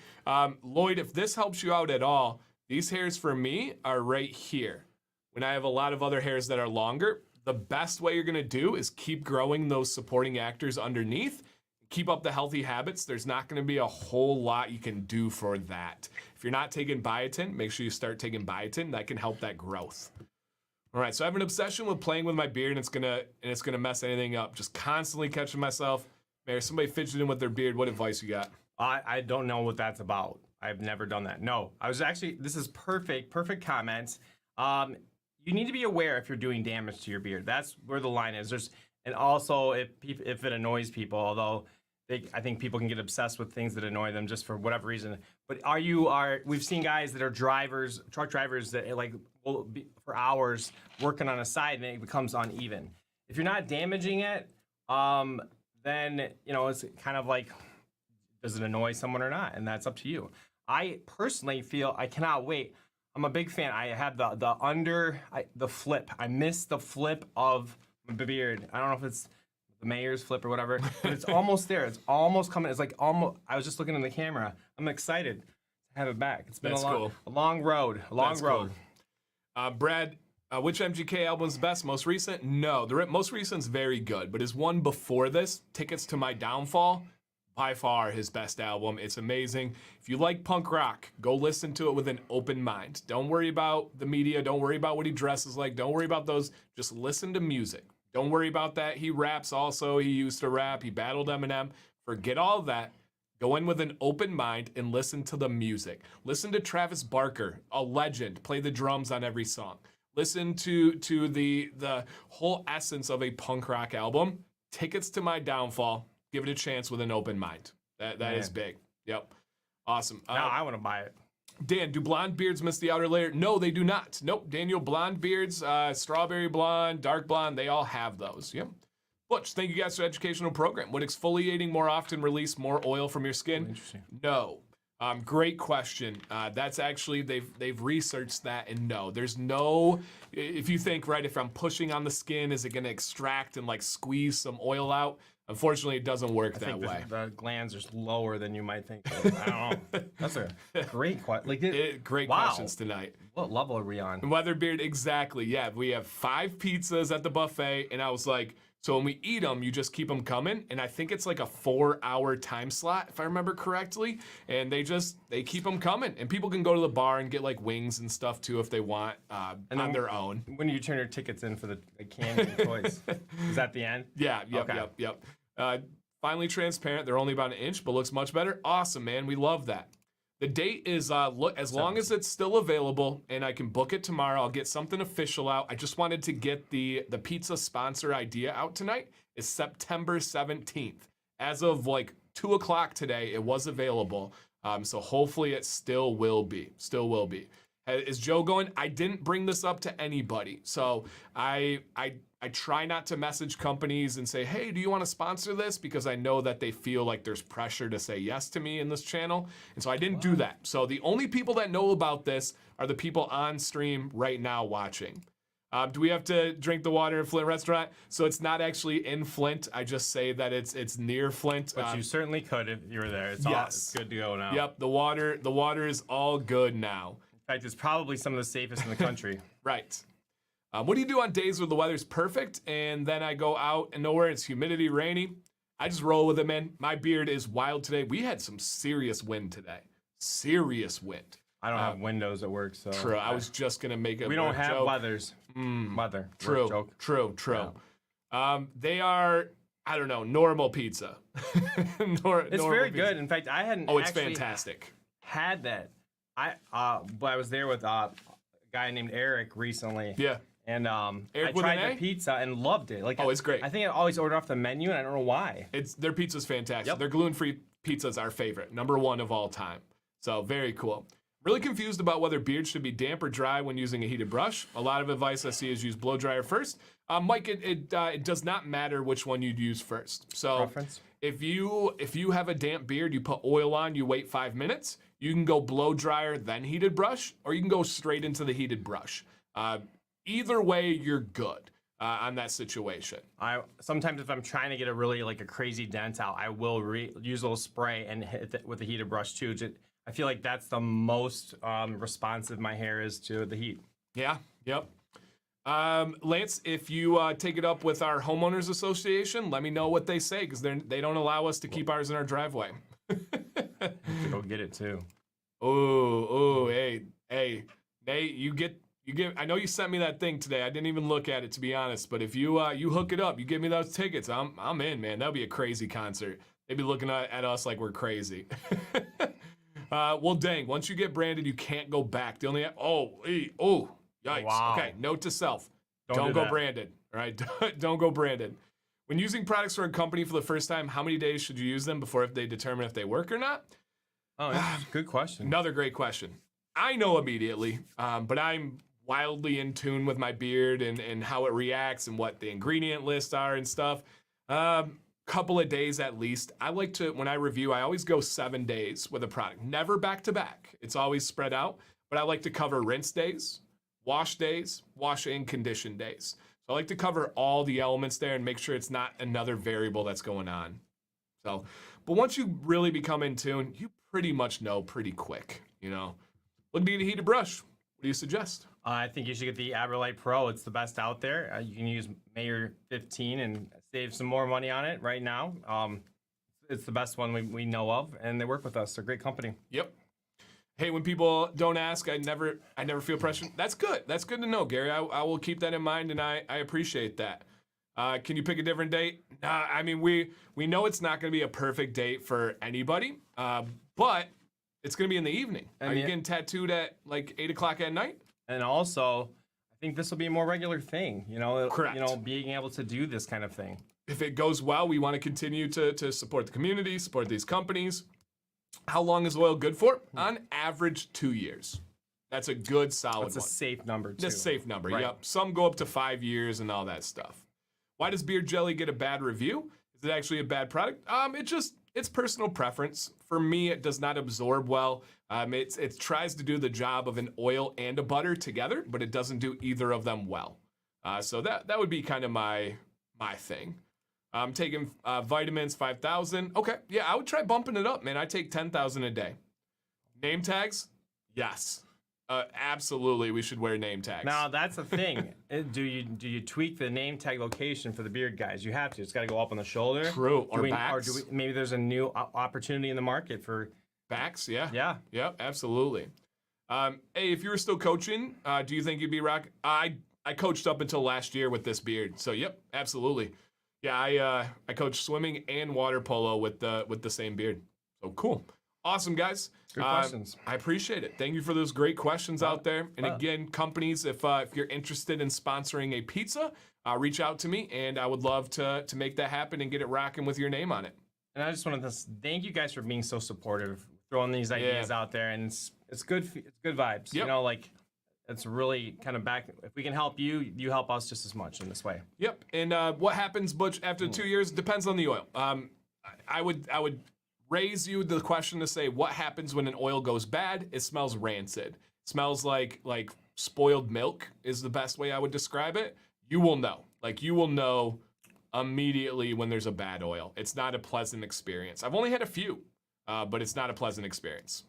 Speaker 1: Lloyd, if this helps you out at all, these hairs for me are right here. When I have a lot of other hairs that are longer, the best way you're gonna do is keep growing those supporting actors underneath. Keep up the healthy habits. There's not gonna be a whole lot you can do for that. If you're not taking biotin, make sure you start taking biotin. That can help that growth. All right, so I have an obsession with playing with my beard, and it's gonna mess anything up. Just constantly catching myself. Mayor, somebody fidgeting with their beard. What advice you got?
Speaker 2: I don't know what that's about. I've never done that. No, this is perfect comments. You need to be aware if you're doing damage to your beard. That's where the line is. And also if it annoys people, although I think people can get obsessed with things that annoy them just for whatever reason. But we've seen guys that are truck drivers that like will be for hours working on a side and it becomes uneven. If you're not damaging it, then it's kind of like, does it annoy someone or not? And that's up to you. I personally feel I cannot wait. I'm a big fan. I have the flip. I miss the flip of the beard. I don't know if it's the mayor's flip or whatever. But it's almost there. It's almost coming. It's like almost. I was just looking in the camera. I'm excited to have it back. It's been
Speaker 1: That's cool.
Speaker 2: a long road. A long
Speaker 1: That's
Speaker 2: road.
Speaker 1: cool. Brad, which MGK album's best? Most recent? No, the most recent's very good, but his one before this, Tickets to My Downfall, by far his best album. It's amazing. If you like punk rock, go listen to it with an open mind. Don't worry about the media. Don't worry about what he dresses like. Don't worry about those. Just listen to music. Don't worry about that. He raps also. He used to rap. He battled Eminem. Forget all that. Go in with an open mind and listen to the music. Listen to Travis Barker, a legend, play the drums on every song. Listen to the whole essence of a punk rock album. Tickets to My Downfall. Give it a chance with an open mind. That is big. Yep. Awesome.
Speaker 2: Now I want to buy it.
Speaker 1: Dan, do blonde beards miss the outer layer? No, they do not. Nope. Daniel, blonde beards, strawberry blonde, dark blonde, they all have those. Yep. Butch, thank you guys for the educational program. Would exfoliating more often release more oil from your skin?
Speaker 2: Interesting.
Speaker 1: No. Great question. That's actually, they've researched that, and no. There's no, if you think, right, if I'm pushing on the skin, is it going to extract and like squeeze some oil out? Unfortunately, it doesn't work that way.
Speaker 2: The glands are lower than you might think. I don't know. That's a great question. Like,
Speaker 1: Great
Speaker 2: wow.
Speaker 1: questions tonight.
Speaker 2: What level are we on?
Speaker 1: Weatherbeard, exactly. Yeah, we have 5 pizzas at the buffet, and I was like, so when we eat them, you just keep them coming, and I think it's like a 4-hour time slot, if I remember correctly, and they keep them coming, and people can go to the bar and get like wings and stuff too if they want on their own.
Speaker 2: When you turn your tickets in for the candy and toys, is that the end?
Speaker 1: Yeah, yep. Finally transparent. They're only about an inch, but looks much better. Awesome, man. We love that. The date is as long as it's still available and I can book it tomorrow, I'll get something official out. I just wanted to get the pizza sponsor idea out tonight. It's September 17th. As of like 2 o'clock today, it was available. So hopefully it still will be. Is Joe going? I didn't bring this up to anybody. So I try not to message companies and say, hey, do you want to sponsor this? Because I know that they feel like there's pressure to say yes to me in this channel. And so I didn't do that. So the only people that know about this are the people on stream right now watching. Do we have to drink the water in Flint Restaurant? So it's not actually in Flint. I just say that it's near Flint.
Speaker 2: But you certainly could if you were there. It's good to go now.
Speaker 1: Yep, the water is all good now.
Speaker 2: In fact, it's probably some of the safest in the country.
Speaker 1: Right. What do you do on days where the weather's perfect and then I go out and nowhere, it's humidity, rainy? I just roll with it, man. My beard is wild today. We had some serious wind today. Serious wind.
Speaker 2: I don't have windows at work, so.
Speaker 1: True. I was just going to make a
Speaker 2: We don't have
Speaker 1: joke.
Speaker 2: weathers. Weather.
Speaker 1: True.
Speaker 2: Joke.
Speaker 1: True. Yeah. They are, I don't know, normal pizza.
Speaker 2: It's very good. In fact, I hadn't
Speaker 1: it's
Speaker 2: actually
Speaker 1: fantastic.
Speaker 2: had that. But I was there with a guy named Eric recently.
Speaker 1: Yeah.
Speaker 2: And
Speaker 1: Eric
Speaker 2: I
Speaker 1: with
Speaker 2: tried
Speaker 1: an
Speaker 2: the
Speaker 1: A?
Speaker 2: pizza and loved it. Like,
Speaker 1: It's great.
Speaker 2: I think I always order off the menu, and I don't know why.
Speaker 1: Their pizza's fantastic.
Speaker 2: Yep.
Speaker 1: Their gluten-free pizza's our favorite, #1 of all time. So very cool. Really confused about whether beards should be damp or dry when using a heated brush. A lot of advice I see is use blow dryer first. Mike, it does not matter which one you'd use first. So
Speaker 2: Preference?
Speaker 1: if you have a damp beard, you put oil on, you wait 5 minutes. You can go blow dryer, then heated brush, or you can go straight into the heated brush. Either way, you're good on that situation.
Speaker 2: Sometimes if I'm trying to get a really like a crazy dent out, I will use a little spray and hit it with a heated brush too. I feel like that's the most responsive my hair is to the heat.
Speaker 1: Yeah. Yep. Lance, if you take it up with our homeowners association, let me know what they say because they don't allow us to keep ours in our driveway.
Speaker 2: Go get it too.
Speaker 1: Oh, hey, Nate, you get. I know you sent me that thing today. I didn't even look at it to be honest. But if you hook it up, you give me those tickets. I'm in, man. That'll be a crazy concert. They'd be looking at us like we're crazy. Well, dang. Once you get branded, you can't go back. The only yikes.
Speaker 2: Wow.
Speaker 1: Okay, note to self:
Speaker 2: Don't do
Speaker 1: go
Speaker 2: that.
Speaker 1: branded. All right, don't go branded. When using products for a company for the first time, how many days should you use them before they determine if they work or not?
Speaker 2: Oh, good question.
Speaker 1: Another great question. I know immediately, but I'm wildly in tune with my beard and how it reacts and what the ingredient lists are and stuff. Couple of days at least. I like to, when I review, I always go 7 days with a product. Never back to back. It's always spread out, but I like to cover rinse days, wash and condition days. So I like to cover all the elements there and make sure it's not another variable that's going on. So, but once you really become in tune, you pretty much know pretty quick, you know. Looking to get a heated brush. What do you suggest?
Speaker 2: I think you should get the Aberlite Pro. It's the best out there. You can use Mayor 15 and save some more money on it right now. It's the best one we know of, and they work with us. They're a great company.
Speaker 1: Yep. Hey, when people don't ask, I never feel pressure. That's good. That's good to know, Gary. I will keep that in mind, and I appreciate that. Can you pick a different date? I mean, we know it's not going to be a perfect date for anybody, but it's going to be in the evening. Are you getting tattooed at like 8 o'clock at night?
Speaker 2: And also, I think this will be a more regular thing.
Speaker 1: Correct.
Speaker 2: Being able to do this kind of thing.
Speaker 1: If it goes well, we want to continue to support the community, support these companies. How long is oil good for? On average, 2 years. That's a good, solid
Speaker 2: That's a
Speaker 1: one.
Speaker 2: safe number, too.
Speaker 1: That's a safe number,
Speaker 2: Right.
Speaker 1: Yep. Some go up to 5 years and all that stuff. Why does beard jelly get a bad review? Is it actually a bad product? It's personal preference. For me, it does not absorb well. It tries to do the job of an oil and a butter together, but it doesn't do either of them well. So that would be kind of my thing. I'm taking vitamins, 5,000. Okay, yeah, I would try bumping it up, man. I take 10,000 a day. Name tags? Yes. Absolutely, we should wear name tags.
Speaker 2: Now, that's the thing. Do you tweak the name tag location for the beard guys? You have to. It's got to go up on the shoulder.
Speaker 1: True, or backs.
Speaker 2: Or maybe there's a new opportunity in the market for...
Speaker 1: Backs, yeah.
Speaker 2: Yeah.
Speaker 1: Yep, absolutely. Hey, if you were still coaching, do you think you'd be rock? I coached up until last year with this beard, so yep, absolutely. Yeah, I coach swimming and water polo with the same beard. So cool, awesome guys.
Speaker 2: Good questions.
Speaker 1: I appreciate it. Thank you for those great questions out there. And again, companies, if you're interested in sponsoring a pizza, reach out to me, and I would love to make that happen and get it rocking with your name on it.
Speaker 2: And I just wanted to thank you guys for being so supportive, throwing these ideas out there, and it's good vibes.
Speaker 1: Yep.
Speaker 2: You know, like it's really kind of back. If we can help you, you help us just as much in this way.
Speaker 1: Yep. And what happens, Butch, after 2 years depends on the oil. I would raise you the question to say, what happens when an oil goes bad? It smells rancid. Smells like spoiled milk is the best way I would describe it. You will know. You will know immediately when there's a bad oil. It's not a pleasant experience. I've only had a few, but it's not a pleasant experience.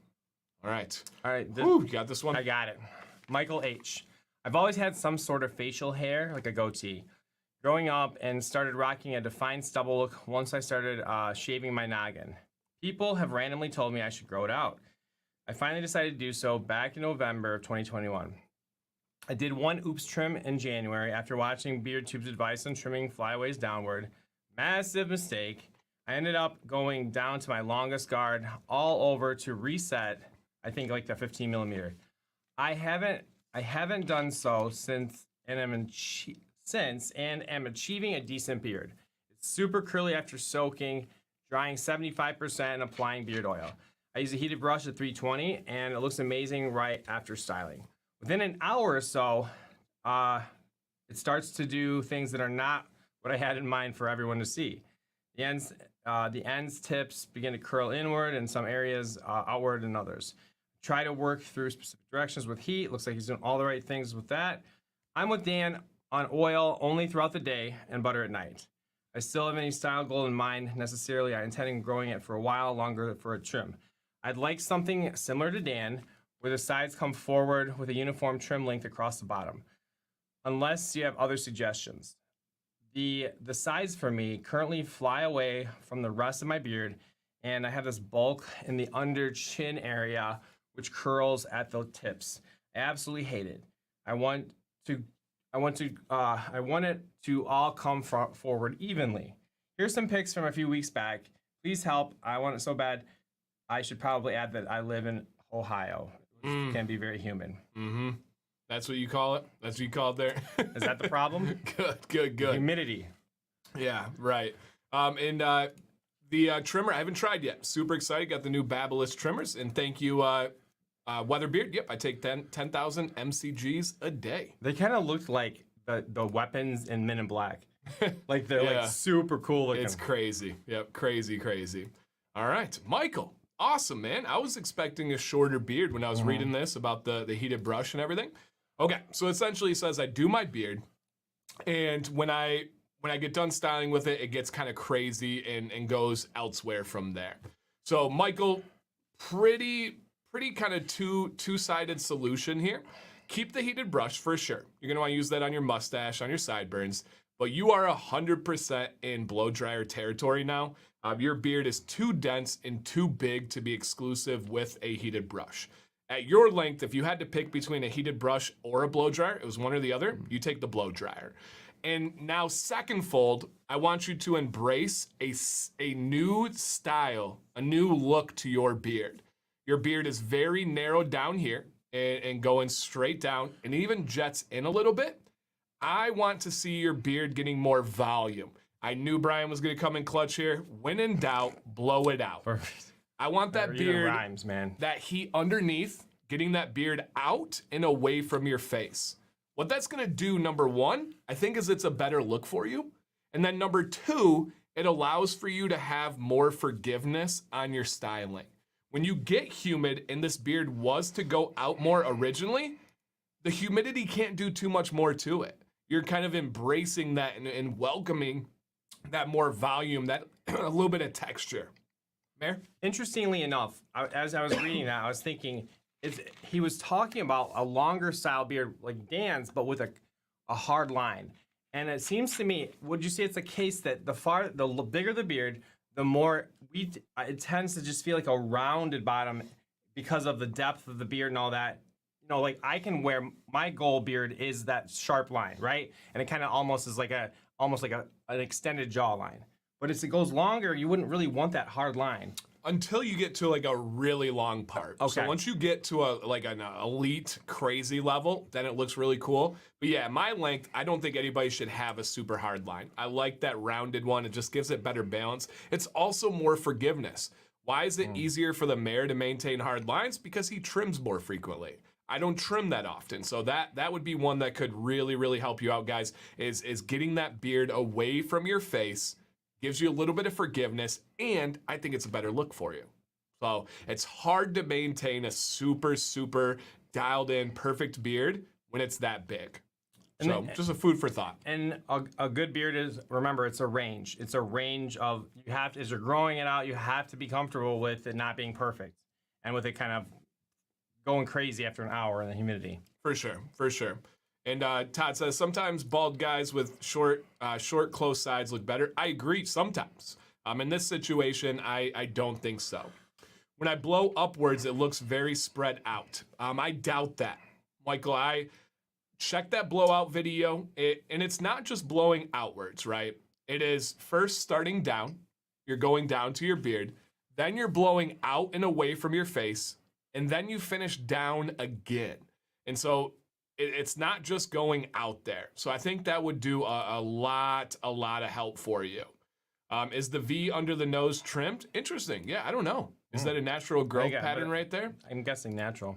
Speaker 1: All right. You got this one?
Speaker 2: I got it. Michael H. I've always had some sort of facial hair, like a goatee. Growing up and started rocking a defined stubble look once I started shaving my noggin. People have randomly told me I should grow it out. I finally decided to do so back in November of 2021. I did one oops trim in January after watching BeardTube's advice on trimming flyaways downward. Massive mistake. I ended up going down to my longest guard all over to reset, I think like the 15 millimeter. I haven't done so since and am achieving a decent beard. It's super curly after soaking, drying 75% and applying beard oil. I use a heated brush at 320 and it looks amazing right after styling. Within an hour or so, it starts to do things that are not what I had in mind for everyone to see. The ends tips begin to curl inward in some areas, outward in others. Try to work through specific directions with heat. Looks like he's doing all the right things with that. I'm with Dan on oil only throughout the day and butter at night. I still have any style goal in mind necessarily. I intend on growing it for a while longer for a trim. I'd like something similar to Dan, where the sides come forward with a uniform trim length across the bottom. Unless you have other suggestions. The sides for me currently fly away from the rest of my beard, and I have this bulk in the under chin area, which curls at the tips. I absolutely hate it. I want it to all come forward evenly. Here's some pics from a few weeks back. Please help. I want it so bad. I should probably add that I live in Ohio, which can be very humid.
Speaker 1: Mm-hmm. That's what you call it? That's what you call it there?
Speaker 2: Is that the problem?
Speaker 1: Good.
Speaker 2: Humidity.
Speaker 1: Yeah, right. The trimmer, I haven't tried yet. Super excited. Got the new Babyliss trimmers. And thank you, Weatherbeard. Yep, I take 10,000 MCGs a day.
Speaker 2: They kind of looked like the weapons in Men in Black. Like they're like super cool looking.
Speaker 1: It's crazy. Yep, crazy. All right, Michael. Awesome, man. I was expecting a shorter beard when I was reading this about the heated brush and everything. Okay, so essentially it says I do my beard, And when I get done styling with it, it gets kind of crazy and goes elsewhere from there. So Michael, pretty kind of two-sided solution here. Keep the heated brush for sure. You're gonna want to use that on your mustache, on your sideburns, but you are 100% in blow dryer territory now. Your beard is too dense and too big to be exclusive with a heated brush. At your length, if you had to pick between a heated brush or a blow dryer, it was one or the other, you take the blow dryer. And now second fold, I want you to embrace a new style, a new look to your beard. Your beard is very narrowed down here and going straight down and even jets in a little bit. I want to see your beard getting more volume. I knew Brian was going to come in clutch here. When in doubt, blow it out.
Speaker 2: Perfect.
Speaker 1: I want that beard,
Speaker 2: rhymes, man.
Speaker 1: that heat underneath, getting that beard out and away from your face. What that's going to do, number one, I think is it's a better look for you. And then number two, it allows for you to have more forgiveness on your styling. When you get humid and this beard was to go out more originally, the humidity can't do too much more to it. You're kind of embracing that and welcoming that more volume, that a little bit of texture. Mayor?
Speaker 2: Interestingly enough, as I was reading that, I was thinking, he was talking about a longer style beard like Dan's, but with a hard line. And it seems to me, would you say it's a case that the bigger the beard, the more it tends to just feel like a rounded bottom because of the depth of the beard and all that. You know, like I can wear my goal beard is that sharp line, right? And it kind of almost is like an extended jawline. But as it goes longer, you wouldn't really want that hard line.
Speaker 1: Until you get to like a really long part.
Speaker 2: Okay.
Speaker 1: So once you get to an elite crazy level, then it looks really cool. But yeah, my length, I don't think anybody should have a super hard line. I like that rounded one. It just gives it better balance. It's also more forgiveness. Why is it easier for the mayor to maintain hard lines? Because he trims more frequently. I don't trim that often. So that would be one that could really, really help you out, guys, is getting that beard away from your face. Gives you a little bit of forgiveness, and I think it's a better look for you. So it's hard to maintain a super, super dialed in, perfect beard when it's that big. So just a food for thought.
Speaker 2: And a good beard is, remember, it's a range. It's a range of, as you're growing it out, you have to be comfortable with it not being perfect and with it kind of going crazy after an hour in the humidity.
Speaker 1: For sure, for sure. And Todd says, sometimes bald guys with short, close sides look better. I agree, sometimes. In this situation, I don't think so. When I blow upwards, it looks very spread out. I doubt that. Michael, I checked that blowout video, and it's not just blowing outwards, right? It is first starting down. You're going down to your beard. Then you're blowing out and away from your face. And then you finish down again. And so it's not just going out there. So I think that would do a lot of help for you. Is the V under the nose trimmed? Interesting. Yeah, I don't know. Is that a natural growth pattern right there?
Speaker 2: I'm guessing natural.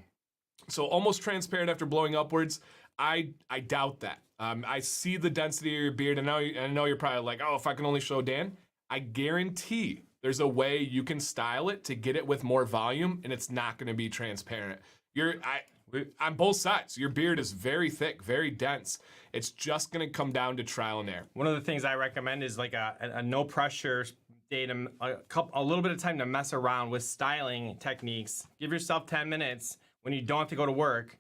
Speaker 1: So almost transparent after blowing upwards. I doubt that. I see the density of your beard, and I know you're probably like, oh, if I can only show Dan. I guarantee there's a way you can style it to get it with more volume, and it's not going to be transparent. On both sides, your beard is very thick, very dense. It's just going to come down to trial and error.
Speaker 2: One of the things I recommend is like a no pressure day to a little bit of time to mess around with styling techniques. Give yourself 10 minutes when you don't have to go to work,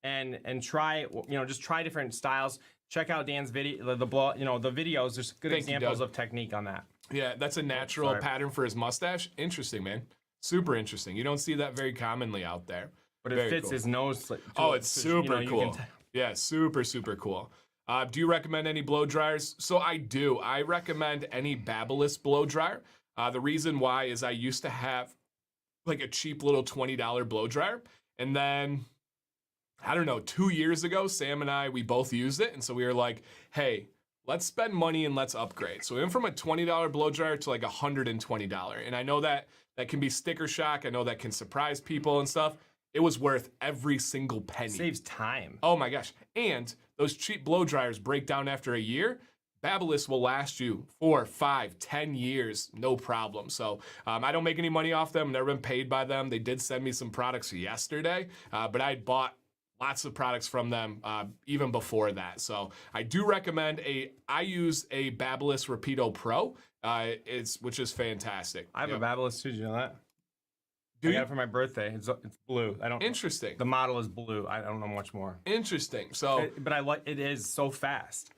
Speaker 2: and try just try different styles. Check out Dan's video, the videos. There's good examples of technique on that.
Speaker 1: Yeah, that's a natural pattern for his mustache. Interesting, man. Super interesting. You don't see that very commonly out there.
Speaker 2: But it fits his nose.
Speaker 1: It's super cool. Yeah, super, super cool. Do you recommend any blow dryers? So I do. I recommend any Babyliss blow dryer. The reason why is I used to have like a cheap little $20 blow dryer. And then, I don't know, 2 years ago, Sam and I, we both used it. And so we were like, hey, let's spend money and let's upgrade. So we went from a $20 blow dryer to like $120. And I know that can be sticker shock. I know that can surprise people and stuff. It was worth every single penny.
Speaker 2: Saves time.
Speaker 1: Oh my gosh. And those cheap blow dryers break down after a year. Babyliss will last you 4, 5, 10 years, no problem. So I don't make any money off them. Never been paid by them. They did send me some products yesterday, but I bought lots of products from them even before that. So I do recommend I use a Babyliss Rapido Pro, which is fantastic.
Speaker 2: I have a Babyliss too. Did you know that?
Speaker 1: Do
Speaker 2: I
Speaker 1: you?
Speaker 2: got it for my birthday. It's blue. I don't.
Speaker 1: Interesting.
Speaker 2: The model is blue. I don't know much more.
Speaker 1: Interesting. So,
Speaker 2: But I like it is so fast.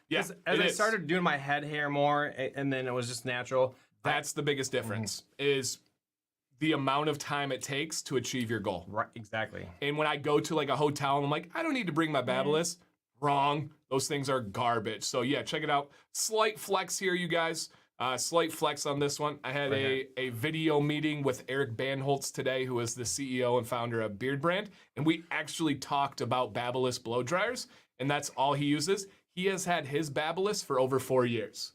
Speaker 1: Yeah,
Speaker 2: as
Speaker 1: it
Speaker 2: I
Speaker 1: is.
Speaker 2: started doing my head hair more, and then it was just natural.
Speaker 1: that's the biggest difference is the amount of time it takes to achieve your goal.
Speaker 2: Right, exactly.
Speaker 1: And when I go to like a hotel and I'm like, I don't need to bring my Babyliss, wrong. Those things are garbage. So yeah, check it out. Slight flex here, you guys. Slight flex on this one. I had a video meeting with Eric Bandholtz today, who is the CEO and founder of Beard Brand, and we actually talked about Babyliss blow dryers, and that's all he uses. He has had his Babyliss for over 4 years.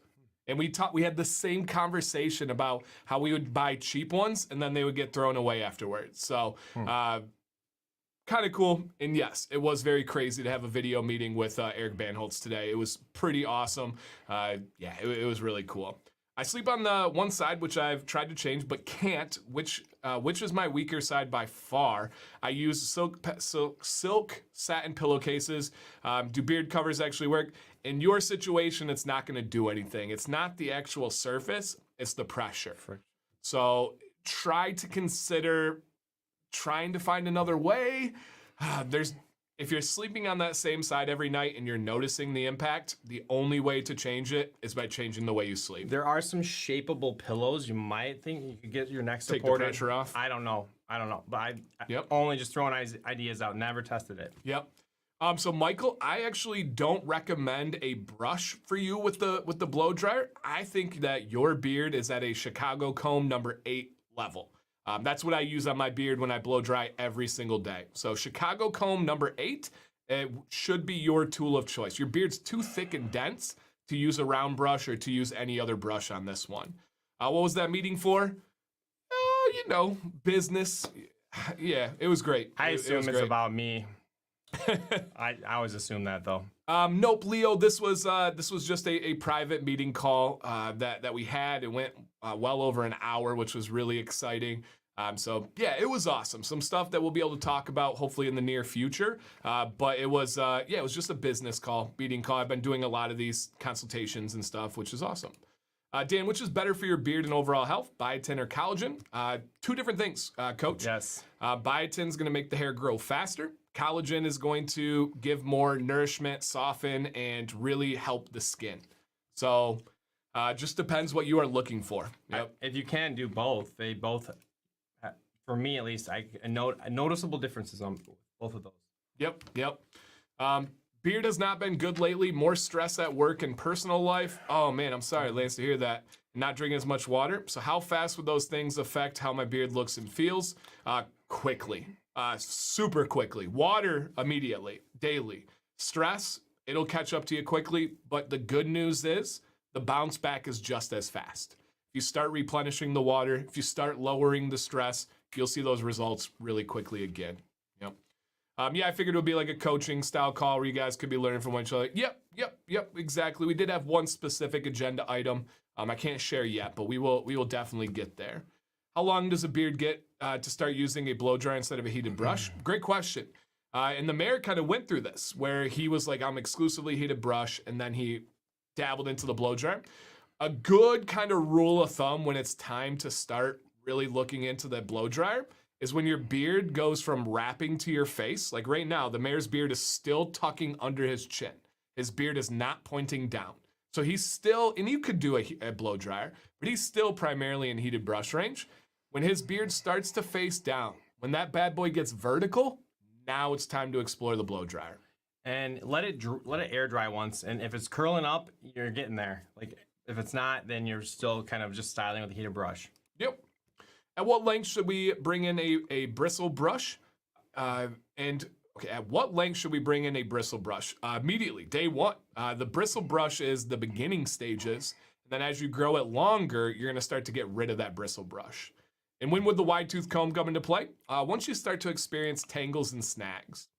Speaker 1: And we had the same conversation about how we would buy cheap ones and then they would get thrown away afterwards. So kind of cool. And yes, it was very crazy to have a video meeting with Eric Bandholtz today. It was pretty awesome. It was really cool. I sleep on the one side, which I've tried to change but can't, which is my weaker side by far. I use silk satin pillowcases. Do beard covers actually work? In your situation, it's not going to do anything. It's not the actual surface, it's the pressure. So try to consider trying to find another way. If you're sleeping on that same side every night and you're noticing the impact, the only way to change it is by changing the way you sleep.
Speaker 2: There are some shapeable pillows you might think you could get your neck
Speaker 1: Take
Speaker 2: supported.
Speaker 1: the pressure off.
Speaker 2: I don't know. But I
Speaker 1: Yep.
Speaker 2: only just throwing ideas out. Never tested it.
Speaker 1: Yep. So Michael, I actually don't recommend a brush for you with the blow dryer. I think that your beard is at a Chicago comb number 8 level. That's what I use on my beard when I blow dry every single day. So Chicago comb number 8 should be your tool of choice. Your beard's too thick and dense to use a round brush or to use any other brush on this one. What was that meeting for? Business. Yeah, it was great.
Speaker 2: I assume it's
Speaker 1: great.
Speaker 2: about me. I always assume that though.
Speaker 1: Nope, Leo. This was just a private meeting call that we had. It went well over an hour, which was really exciting. So yeah, it was awesome. Some stuff that we'll be able to talk about hopefully in the near future. But it was just a business call, meeting call. I've been doing a lot of these consultations and stuff, which is awesome. Dan, which is better for your beard and overall health, biotin or collagen? 2 different things, Coach.
Speaker 2: Yes.
Speaker 1: Biotin's going to make the hair grow faster. Collagen is going to give more nourishment, soften, and really help the skin. So just depends what you are looking for. Yep.
Speaker 2: If you can do both, they both, for me at least, I note noticeable differences on both of those.
Speaker 1: Yep. Beard has not been good lately. More stress at work and personal life. Oh man, I'm sorry, Lance, to hear that. Not drinking as much water. So how fast would those things affect how my beard looks and feels? Quickly. Super quickly. Water immediately, daily. Stress, it'll catch up to you quickly, but the good news is the bounce back is just as fast. If you start replenishing the water, if you start lowering the stress, you'll see those results really quickly again. Yep. I figured it would be like a coaching style call where you guys could be learning from each other. Yep, exactly. We did have one specific agenda item. I can't share yet, but we will definitely get there. How long does a beard get to start using a blow dryer instead of a heated brush? Great question. And the mayor kind of went through this where he was like, I'm exclusively heated brush, and then he dabbled into the blow dryer. A good kind of rule of thumb when it's time to start really looking into the blow dryer is when your beard goes from wrapping to your face. Like right now, the mayor's beard is still tucking under his chin. His beard is not pointing down. So he's still, and you could do a blow dryer, but he's still primarily in heated brush range. When his beard starts to face down, when that bad boy gets vertical, now it's time to explore the blow dryer.
Speaker 2: And let it air dry once, and if it's curling up, you're getting there. Like if it's not, then you're still kind of just styling with a heated brush.
Speaker 1: Yep. At what length should we bring in a bristle brush? At what length should we bring in a bristle brush? Immediately, day 1. The bristle brush is the beginning stages. And then as you grow it longer, you're going to start to get rid of that bristle brush. And when would the wide tooth comb come into play? Once you start to experience tangles and snags.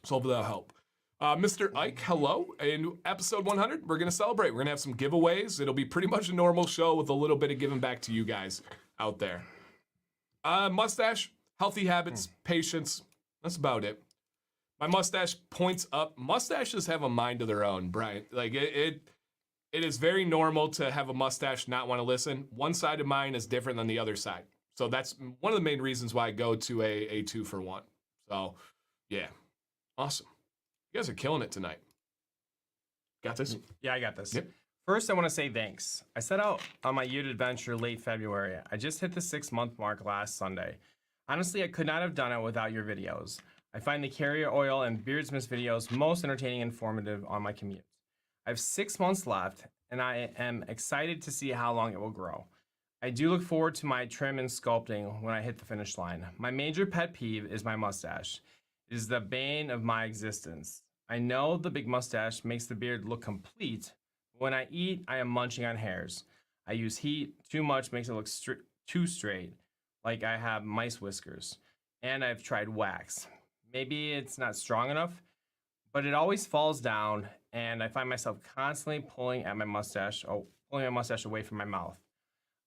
Speaker 1: So hopefully that'll help. Mr. Ike, hello. In episode 100, we're going to celebrate. We're going to have some giveaways. It'll be pretty much a normal show with a little bit of giving back to you guys out there. Mustache, healthy habits, patience. That's about it. My mustache points up. Mustaches have a mind of their own, Brian. Like it is very normal to have a mustache not want to listen. One side of mine is different than the other side. So that's one of the main reasons why I go to a 2-for-1. So, yeah. Awesome. You guys are killing it tonight. Got this?
Speaker 2: Yeah, I got this.
Speaker 1: Yep.
Speaker 2: First, I want to say thanks. I set out on my year adventure late February. I just hit the 6-month mark last Sunday. Honestly, I could not have done it without your videos. I find the carrier oil and beardsmith videos most entertaining and informative on my commute. I have 6 months left, and I am excited to see how long it will grow. I do look forward to my trim and sculpting when I hit the finish line. My major pet peeve is my mustache. It is the bane of my existence. I know the big mustache makes the beard look complete, but when I eat, I am munching on hairs. I use heat too much, makes it look too straight, like I have mice whiskers. And I've tried wax. Maybe it's not strong enough, but it always falls down, and I find myself constantly pulling my mustache away from my mouth.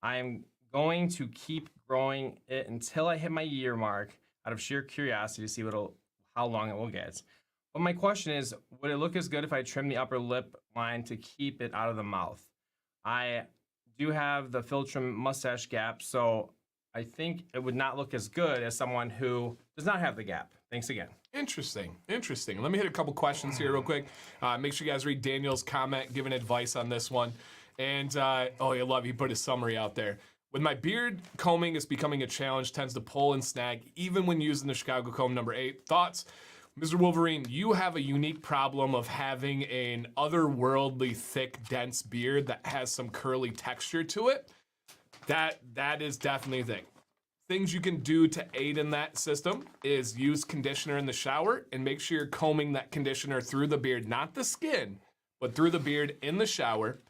Speaker 2: I am going to keep growing it until I hit my year mark out of sheer curiosity to see how long it will get. But my question is, would it look as good if I trim the upper lip line to keep it out of the mouth? I do have the Filtrum mustache gap, so I think it would not look as good as someone who does not have the gap. Thanks again.
Speaker 1: Interesting. Let me hit a couple questions here real quick. Make sure you guys read Daniel's comment, giving advice on this one. And, I love he put a summary out there. With my beard, combing is becoming a challenge, tends to pull and snag, even when using the Chicago comb number 8. Thoughts? Mr. Wolverine, you have a unique problem of having an otherworldly, thick, dense beard that has some curly texture to it. That is definitely a thing. Things you can do to aid in that system is use conditioner in the shower and make sure you're combing that conditioner through the beard, not the skin, but through the beard in the shower.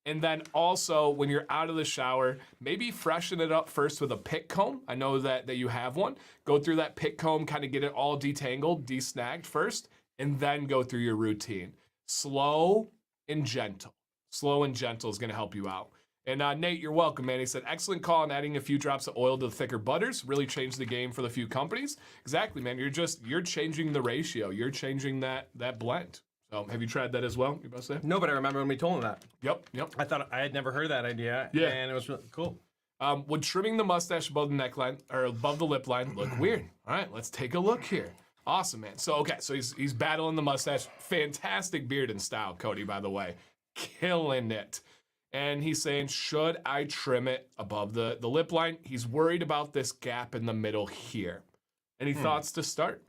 Speaker 1: And then also, when you're out of the shower, maybe freshen it up first with a pick comb. I know that you have one. Go through that pick comb, kind of get it all detangled, desnagged first, and then go through your routine. Slow and gentle. Slow and gentle is going to help you out. And Nate, you're welcome, man. He said, excellent call on adding a few drops of oil to the thicker butters. Really changed the game for the few companies. Exactly, man. You're changing the ratio. You're changing that blend. So have you tried that as well? You about to say?
Speaker 2: No, but I remember when we told him that.
Speaker 1: Yep.
Speaker 2: I thought I had never heard that idea.
Speaker 1: Yeah.
Speaker 2: And it was really cool.
Speaker 1: Would trimming the mustache above the neckline or above the lip line look weird? All right, let's take a look here. Awesome, man. So he's battling the mustache. Fantastic beard and style, Cody, by the way. Killing it. And he's saying, should I trim it above the lip line? He's worried about this gap in the middle here. Any thoughts to start?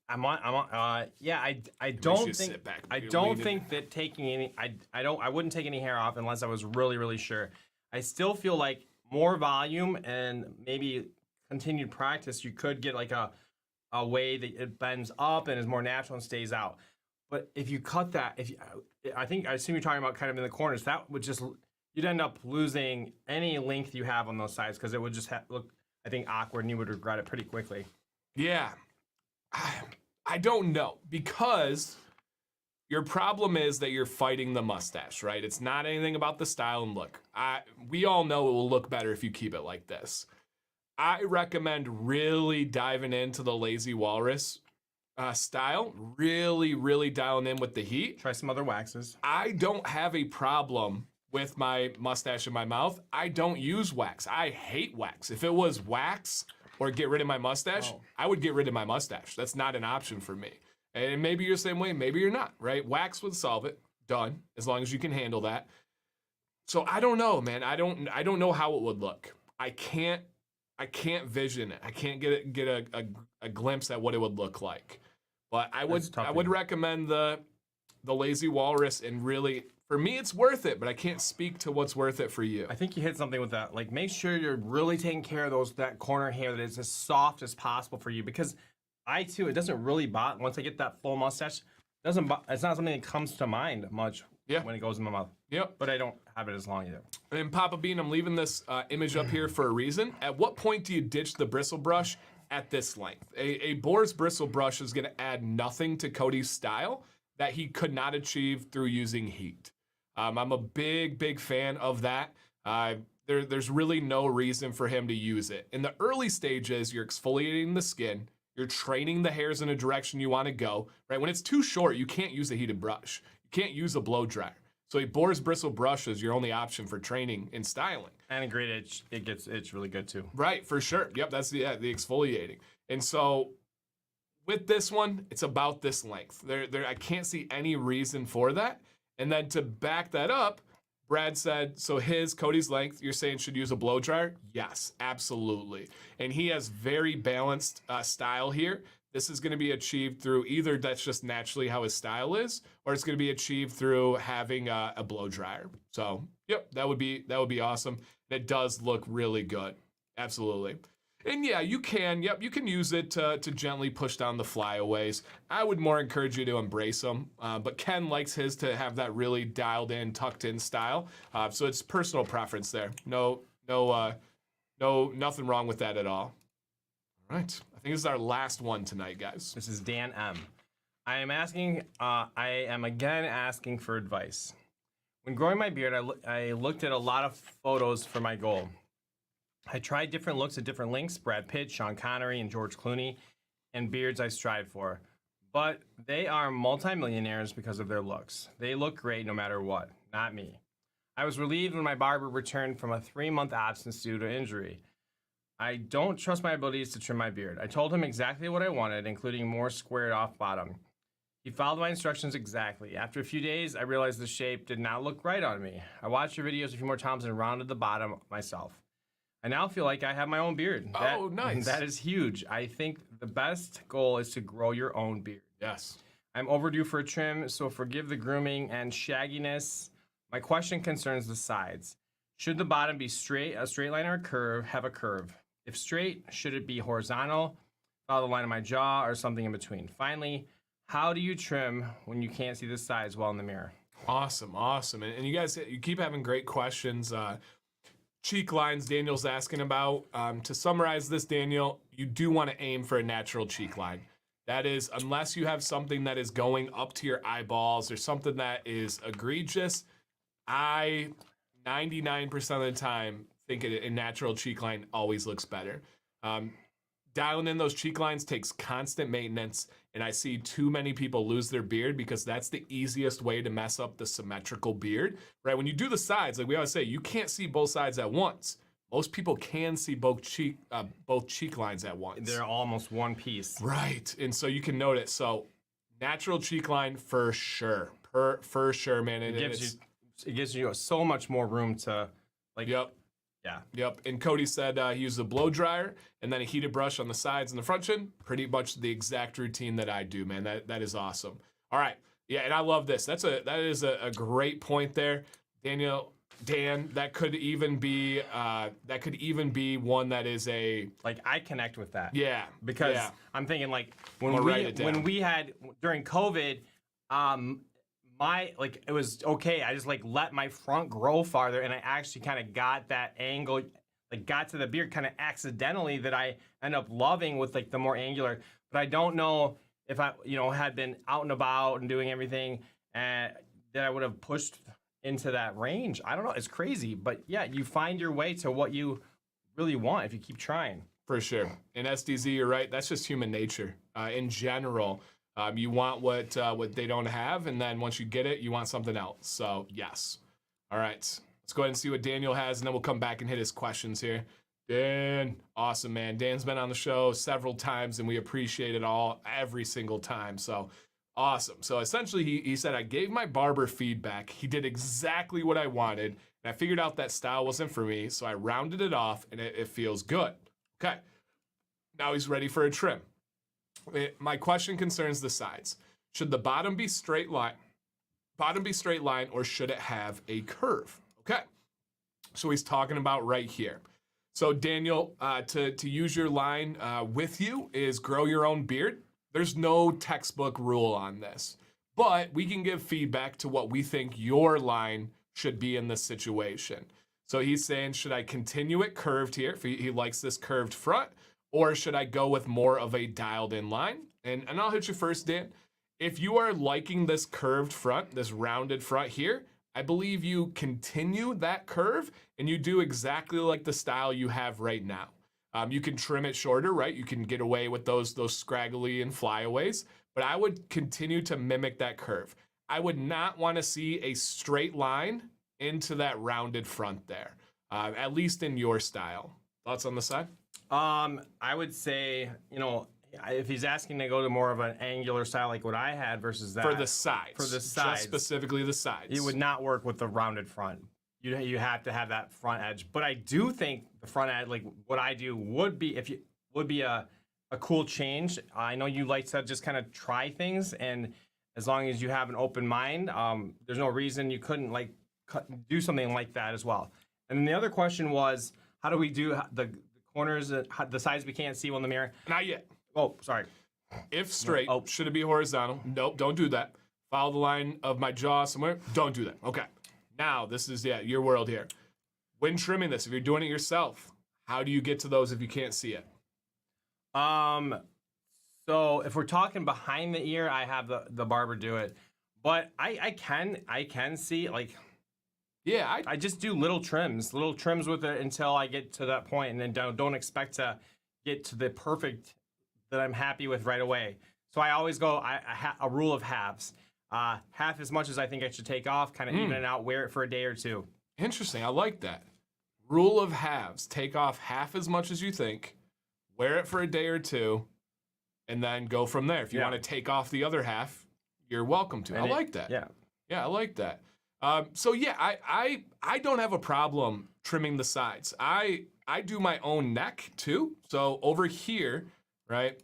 Speaker 2: I don't think that taking any, I wouldn't take any hair off unless I was really, really sure. I still feel like more volume and maybe continued practice, you could get like a way that it bends up and is more natural and stays out. But if you cut that, I assume you're talking about kind of in the corners, that would just, you'd end up losing any length you have on those sides because it would just look, I think, awkward and you would regret it pretty quickly.
Speaker 1: Yeah. I don't know, because your problem is that you're fighting the mustache, right? It's not anything about the style and look. We all know it will look better if you keep it like this. I recommend really diving into the Lazy Walrus style, really dialing in with the heat.
Speaker 2: Try some other waxes.
Speaker 1: I don't have a problem with my mustache in my mouth. I don't use wax. I hate wax. If it was wax or get rid of my mustache, I would get rid of my mustache. That's not an option for me. And maybe you're the same way, maybe you're not, right? Wax would solve it. Done. As long as you can handle that. So I don't know, man. I don't know how it would look. I can't vision it. I can't get a glimpse at what it would look like. But I would recommend the Lazy Walrus, and really, for me, it's worth it, but I can't speak to what's worth it for you.
Speaker 2: I think you hit something with that. Like, make sure you're really taking care of that corner hair that is as soft as possible for you, because it doesn't really bother. Once I get that full mustache, it's not something that comes to mind much when it goes in my mouth.
Speaker 1: Yep.
Speaker 2: But I don't have it as long either.
Speaker 1: And Papa Bean, I'm leaving this image up here for a reason. At what point do you ditch the bristle brush at this length? A boar's bristle brush is going to add nothing to Cody's style that he could not achieve through using heat. I'm a big fan of that. There's really no reason for him to use it. In the early stages, you're exfoliating the skin, You're training the hairs in a direction you want to go, right? When it's too short, you can't use a heated brush. You can't use a blow dryer. So a boar's bristle brush is your only option for training and styling.
Speaker 2: And a great itch. It gets itch really good too.
Speaker 1: Right, for sure. Yep, that's the exfoliating. And so with this one, it's about this length. I can't see any reason for that. And then to back that up, Brad said, so Cody's length, you're saying should use a blow dryer? Yes, absolutely. And he has very balanced style here. This is going to be achieved through either that's just naturally how his style is, or it's going to be achieved through having a blow dryer. So, yep, that would be awesome. And it does look really good. Absolutely. And yeah, you can use it to gently push down the flyaways. I would more encourage you to embrace them. But Ken likes his to have that really dialed in, tucked in style. So it's personal preference there. Nothing wrong with that at all. All right. I think this is our last one tonight, guys.
Speaker 2: This is Dan M. I am again asking for advice. When growing my beard, I looked at a lot of photos for my goal. I tried different looks at different lengths, Brad Pitt, Sean Connery, and George Clooney, and beards I strive for. But they are multimillionaires because of their looks. They look great no matter what, not me. I was relieved when my barber returned from a 3-month absence due to injury. I don't trust my abilities to trim my beard. I told him exactly what I wanted, including more squared off bottom. He followed my instructions exactly. After a few days, I realized the shape did not look right on me. I watched your videos a few more times and rounded the bottom myself. I now feel like I have my own beard.
Speaker 1: Nice.
Speaker 2: That is huge. I think the best goal is to grow your own beard.
Speaker 1: Yes.
Speaker 2: I'm overdue for a trim, so forgive the grooming and shagginess. My question concerns the sides. Should the bottom be straight, a straight line, or have a curve? If straight, should it be horizontal, follow the line of my jaw, or something in between? Finally, how do you trim when you can't see the sides well in the mirror?
Speaker 1: Awesome. And you guys, you keep having great questions. Cheek lines Daniel's asking about. To summarize this, Daniel, you do want to aim for a natural cheek line. That is, unless you have something that is going up to your eyeballs or something that is egregious, I 99% of the time think a natural cheek line always looks better. Dialing in those cheek lines takes constant maintenance, and I see too many people lose their beard because that's the easiest way to mess up the symmetrical beard, right? When you do the sides, like we always say, you can't see both sides at once. Most people can see both cheek lines at once.
Speaker 2: They're almost one piece.
Speaker 1: Right, and so you can note it. So natural cheek line for sure, for sure, man.
Speaker 2: It gives you so much more room to like.
Speaker 1: Yep.
Speaker 2: Yeah.
Speaker 1: Yep. And Cody said he used a blow dryer and then a heated brush on the sides and the front chin. Pretty much the exact routine that I do, man. That is awesome. All right. Yeah, and I love this. That is a great point there, Dan. That could even be one that is a
Speaker 2: like I connect with that.
Speaker 1: Yeah.
Speaker 2: Because I'm thinking like when we had during COVID, it was okay. I just like let my front grow farther, and I actually kind of got that angle, like got to the beard kind of accidentally that I end up loving with like the more angular. But I don't know if I, had been out and about and doing everything, that I would have pushed into that range. I don't know. It's crazy, but yeah, you find your way to what you really want if you keep trying.
Speaker 1: For sure. And SDZ, you're right. That's just human nature in general. You want what they don't have, and then once you get it, you want something else. So, yes. All right. Let's go ahead and see what Daniel has, and then we'll come back and hit his questions here. Dan, awesome, man. Dan's been on the show several times, and we appreciate it every single time. So, awesome. So, essentially, he said, I gave my barber feedback. He did exactly what I wanted, and I figured out that style wasn't for me, so I rounded it off, and it feels good. Okay. Now he's ready for a trim. My question concerns the sides. Should the bottom be straight line, or should it have a curve? Okay. So he's talking about right here. So Daniel, to use your line with you is grow your own beard. There's no textbook rule on this, but we can give feedback to what we think your line should be in this situation. So he's saying, should I continue it curved here? If he likes this curved front. Or should I go with more of a dialed in line? And I'll hit you first, Dan. If you are liking this curved front, this rounded front here, I believe you continue that curve and you do exactly like the style you have right now. You can trim it shorter, right? You can get away with those scraggly and flyaways, but I would continue to mimic that curve. I would not want to see a straight line into that rounded front there, at least in your style. Thoughts on the side?
Speaker 2: I would say, if he's asking to go to more of an angular style like what I had versus that.
Speaker 1: For the sides.
Speaker 2: For the sides.
Speaker 1: Just specifically the sides.
Speaker 2: It would not work with the rounded front. You have to have that front edge. But I do think the front edge, like what I do, would be a cool change. I know you like to just kind of try things, and as long as you have an open mind, there's no reason you couldn't do something like that as well. And then the other question was, how do we do the corners, the sides we can't see on the mirror?
Speaker 1: Not yet.
Speaker 2: Oh, sorry.
Speaker 1: If straight, should it be horizontal? Nope, don't do that. Follow the line of my jaw somewhere. Don't do that. Okay. Now, this is, your world here. When trimming this, if you're doing it yourself, how do you get to those if you can't see it?
Speaker 2: So if we're talking behind the ear, I have the barber do it. But I can see, like...
Speaker 1: Yeah,
Speaker 2: I just do little trims with it until I get to that point, and then don't expect to get to the perfect that I'm happy with right away. So I always go a rule of halves. Half as much as I think I should take off, kind of even it out, wear it for a day or two.
Speaker 1: Interesting. I like that. Rule of halves. Take off half as much as you think, wear it for a day or two, and then go from there. If you want to take off the other half, you're welcome to. I like that.
Speaker 2: Yeah.
Speaker 1: Yeah, I like that. I don't have a problem trimming the sides. I do my own neck too. So over here, right?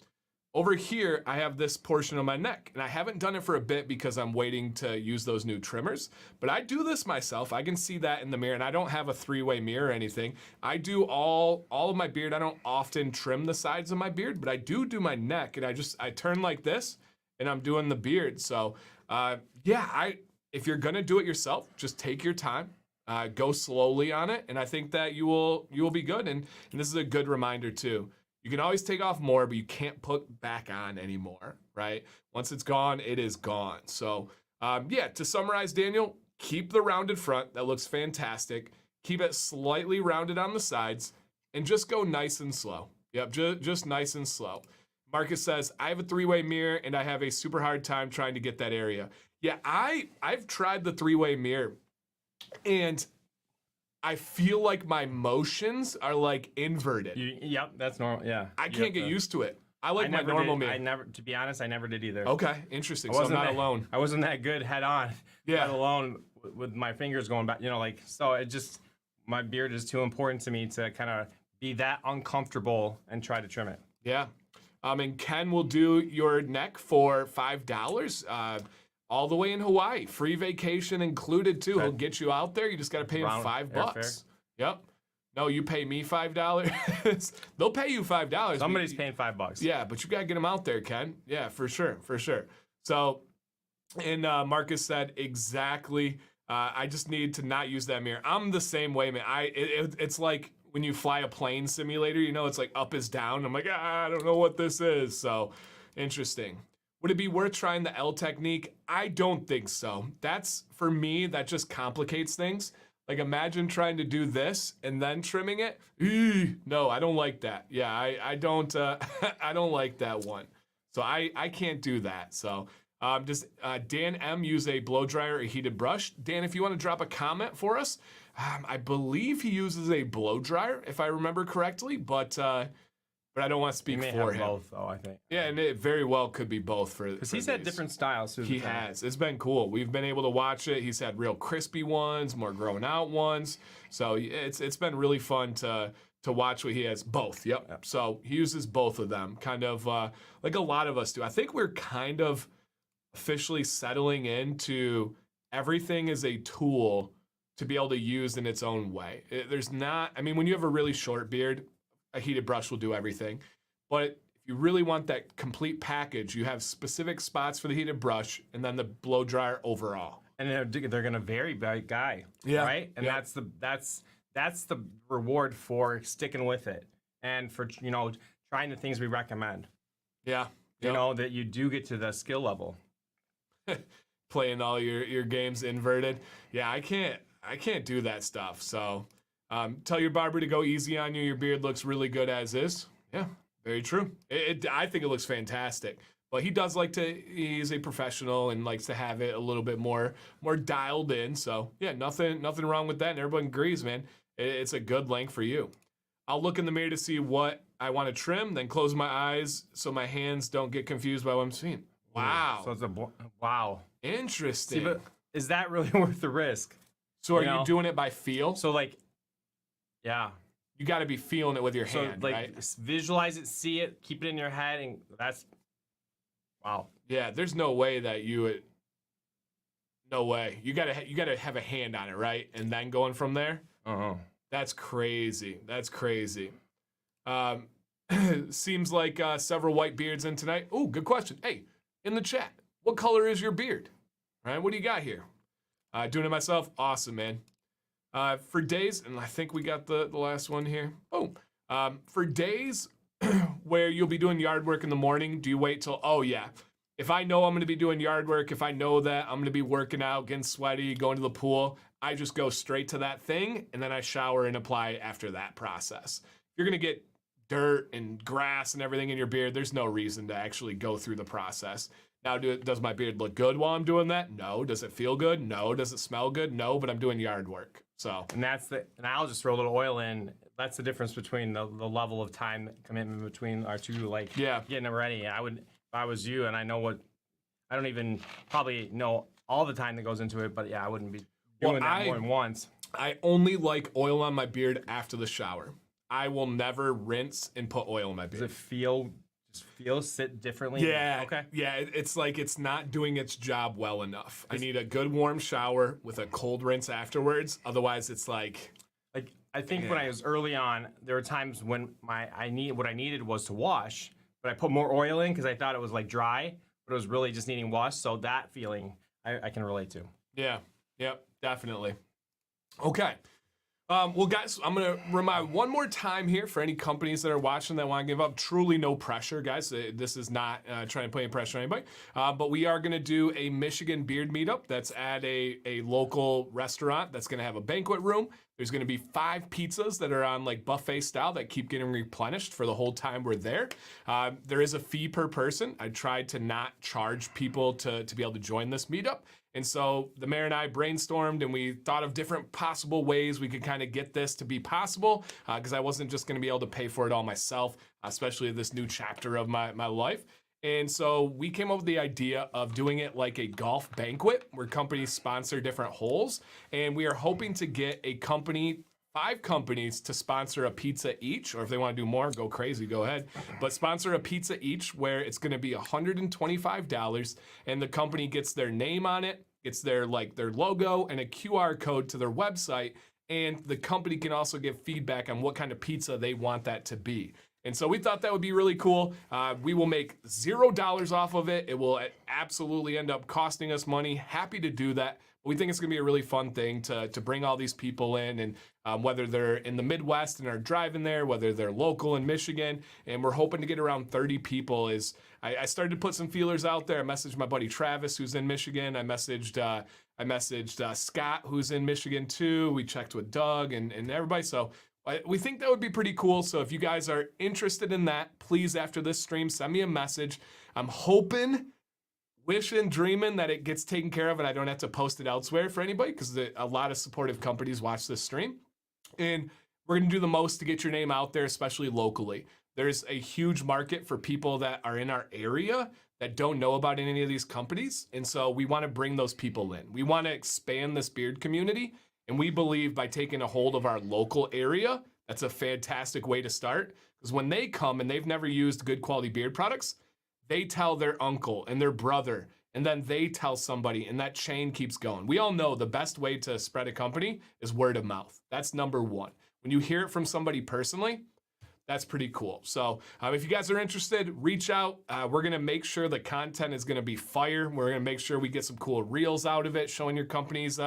Speaker 1: Over here, I have this portion of my neck, and I haven't done it for a bit because I'm waiting to use those new trimmers, but I do this myself. I can see that in the mirror, and I don't have a three-way mirror or anything. I do all of my beard. I don't often trim the sides of my beard, but I do my neck, and I turn like this, and I'm doing the beard. So, if you're gonna do it yourself, just take your time, go slowly on it, and I think that you will be good. And this is a good reminder too. You can always take off more, but you can't put back on anymore, right? Once it's gone, it is gone. So, to summarize, Daniel, keep the rounded front. That looks fantastic. Keep it slightly rounded on the sides, and just go nice and slow. Yep, just nice and slow. Marcus says, I have a three-way mirror, and I have a super hard time trying to get that area. Yeah, I've tried the three-way mirror, and I feel like my motions are like inverted.
Speaker 2: Yep, that's normal. Yeah,
Speaker 1: I can't get used to it. I like my normal mirror.
Speaker 2: To be honest, I never did either.
Speaker 1: Okay, interesting. So I'm not alone.
Speaker 2: I wasn't that good head on.
Speaker 1: Yeah,
Speaker 2: let alone with my fingers going back. So it just, my beard is too important to me to kind of be that uncomfortable and try to trim it.
Speaker 1: Yeah, and Ken will do your neck for $5. All the way in Hawaii. Free vacation included, too. He'll get you out there. You just got to pay him $5. Yep. No, you pay me $5. They'll pay you $5.
Speaker 2: Somebody's paying $5.
Speaker 1: Yeah, but you got to get them out there, Ken. Yeah, for sure. So, and Marcus said, exactly. I just need to not use that mirror. I'm the same way, man. It's like when you fly a plane simulator, it's like up is down. I'm like, I don't know what this is. So, interesting. Would it be worth trying the L technique? I don't think so. That's, for me, that just complicates things. Like, imagine trying to do this and then trimming it. No, I don't like that. Yeah, I don't I don't like that one. So I can't do that. So does Dan M use a blow dryer or a heated brush? Dan, if you want to drop a comment for us, I believe he uses a blow dryer, if I remember correctly, but I don't want to speak for him.
Speaker 2: Both, though, I think.
Speaker 1: Yeah, and it very well could be both
Speaker 2: because he's had different styles.
Speaker 1: He has. It's been cool. We've been able to watch it. He's had real crispy ones, more grown out ones. So it's been really fun to watch what he has. Both. Yep. So he uses both of them, kind of like a lot of us do. I think we're kind of officially settling into everything is a tool to be able to use in its own way. There's not. I mean, when you have a really short beard, a heated brush will do everything. But if you really want that complete package, you have specific spots for the heated brush and then the blow dryer overall.
Speaker 2: And they're going to vary by guy, right? And that's the reward for sticking with it and for trying the things we recommend.
Speaker 1: Yeah.
Speaker 2: That you do get to the skill level.
Speaker 1: Playing all your games inverted. Yeah, I can't do that stuff. So Tell your barber to go easy on you. Your beard looks really good as is. Yeah, very true. I think it looks fantastic. But he does like to. He's a professional and likes to have it a little bit more dialed in. So yeah, nothing wrong with that. And everyone agrees, man. It's a good length for you. I'll look in the mirror to see what I want to trim, then close my eyes so my hands don't get confused by what I'm seeing. Wow.
Speaker 2: So it's wow.
Speaker 1: Interesting.
Speaker 2: See, but is that really worth the risk?
Speaker 1: So are you doing it by feel?
Speaker 2: So like, yeah.
Speaker 1: You got to be feeling it with your
Speaker 2: So
Speaker 1: hand,
Speaker 2: like,
Speaker 1: right?
Speaker 2: visualize it, see it, keep it in your head, and that's wow.
Speaker 1: Yeah, there's no way that you would. No way. You gotta have a hand on it, right? And then going from there. That's crazy. That's crazy. Seems like several white beards in tonight. Oh, good question. Hey, in the chat, what color is your beard? All right, what do you got here? Doing it myself. Awesome, man. For days, and I think we got the last one here. Oh, for days where you'll be doing yard work in the morning, do you wait till, oh yeah, if I know I'm going to be doing yard work, if I know that I'm going to be working out, getting sweaty, going to the pool, I just go straight to that thing, and then I shower and apply after that process. If you're going to get dirt and grass and everything in your beard, there's no reason to actually go through the process. Now, does my beard look good while I'm doing that? No. Does it feel good? No. Does it smell good? No, but I'm doing yard work. So,
Speaker 2: and I'll just throw a little oil in. That's the difference between the level of time commitment between our two, like, getting it ready. I would, if I was you, and I don't even probably know all the time that goes into it, but yeah, I wouldn't be doing that more than once.
Speaker 1: I only like oil on my beard after the shower. I will never rinse and put oil in my beard.
Speaker 2: Does it sit differently?
Speaker 1: Yeah.
Speaker 2: Okay.
Speaker 1: Yeah, it's like it's not doing its job well enough. I need a good warm shower with a cold rinse afterwards. Otherwise, it's like
Speaker 2: I think when I was early on, there were times when what I needed was to wash, but I put more oil in because I thought it was like dry, but it was really just needing wash. So that feeling I can relate to.
Speaker 1: Yeah. Yep. Definitely. Okay. Well, guys, I'm going to remind one more time here for any companies that are watching that want to give up. Truly no pressure, guys. This is not trying to put any pressure on anybody. But we are going to do a Michigan beard meetup that's at a local restaurant that's going to have a banquet room. There's going to be 5 pizzas that are on like buffet style that keep getting replenished for the whole time we're there. There is a fee per person. I tried to not charge people to be able to join this meetup. And so the mayor and I brainstormed and we thought of different possible ways we could kind of get this to be possible because I wasn't just going to be able to pay for it all myself, especially this new chapter of my life. And so we came up with the idea of doing it like a golf banquet where companies sponsor different holes. And we are hoping to get 5 companies to sponsor a pizza each, or if they want to do more, go crazy, go ahead. But sponsor a pizza each where it's going to be $125 and the company gets their name on it, gets their logo and a QR code to their website. And the company can also give feedback on what kind of pizza they want that to be. And so we thought that would be really cool. We will make $0 off of it. It will absolutely end up costing us money. Happy to do that. But we think it's going to be a really fun thing to bring all these people in, and whether they're in the Midwest and are driving there, whether they're local in Michigan, and we're hoping to get around 30 people. I started to put some feelers out there. I messaged my buddy Travis, who's in Michigan. I messaged Scott, who's in Michigan too. We checked with Doug and everybody. So we think that would be pretty cool. So if you guys are interested in that, please, after this stream, send me a message. I'm hoping, wishing, dreaming that it gets taken care of and I don't have to post it elsewhere for anybody because a lot of supportive companies watch this stream. And we're going to do the most to get your name out there, especially locally. There's a huge market for people that are in our area that don't know about any of these companies. And so we want to bring those people in. We want to expand this beard community. And we believe by taking a hold of our local area, that's a fantastic way to start. Because when they come and they've never used good quality beard products, they tell their uncle and their brother, and then they tell somebody, and that chain keeps going. We all know the best way to spread a company is word of mouth. That's number one. When you hear it from somebody personally, that's pretty cool. So if you guys are interested, reach out. We're going to make sure the content is going to be fire. We're going to make sure we get some cool reels out of it, showing your company's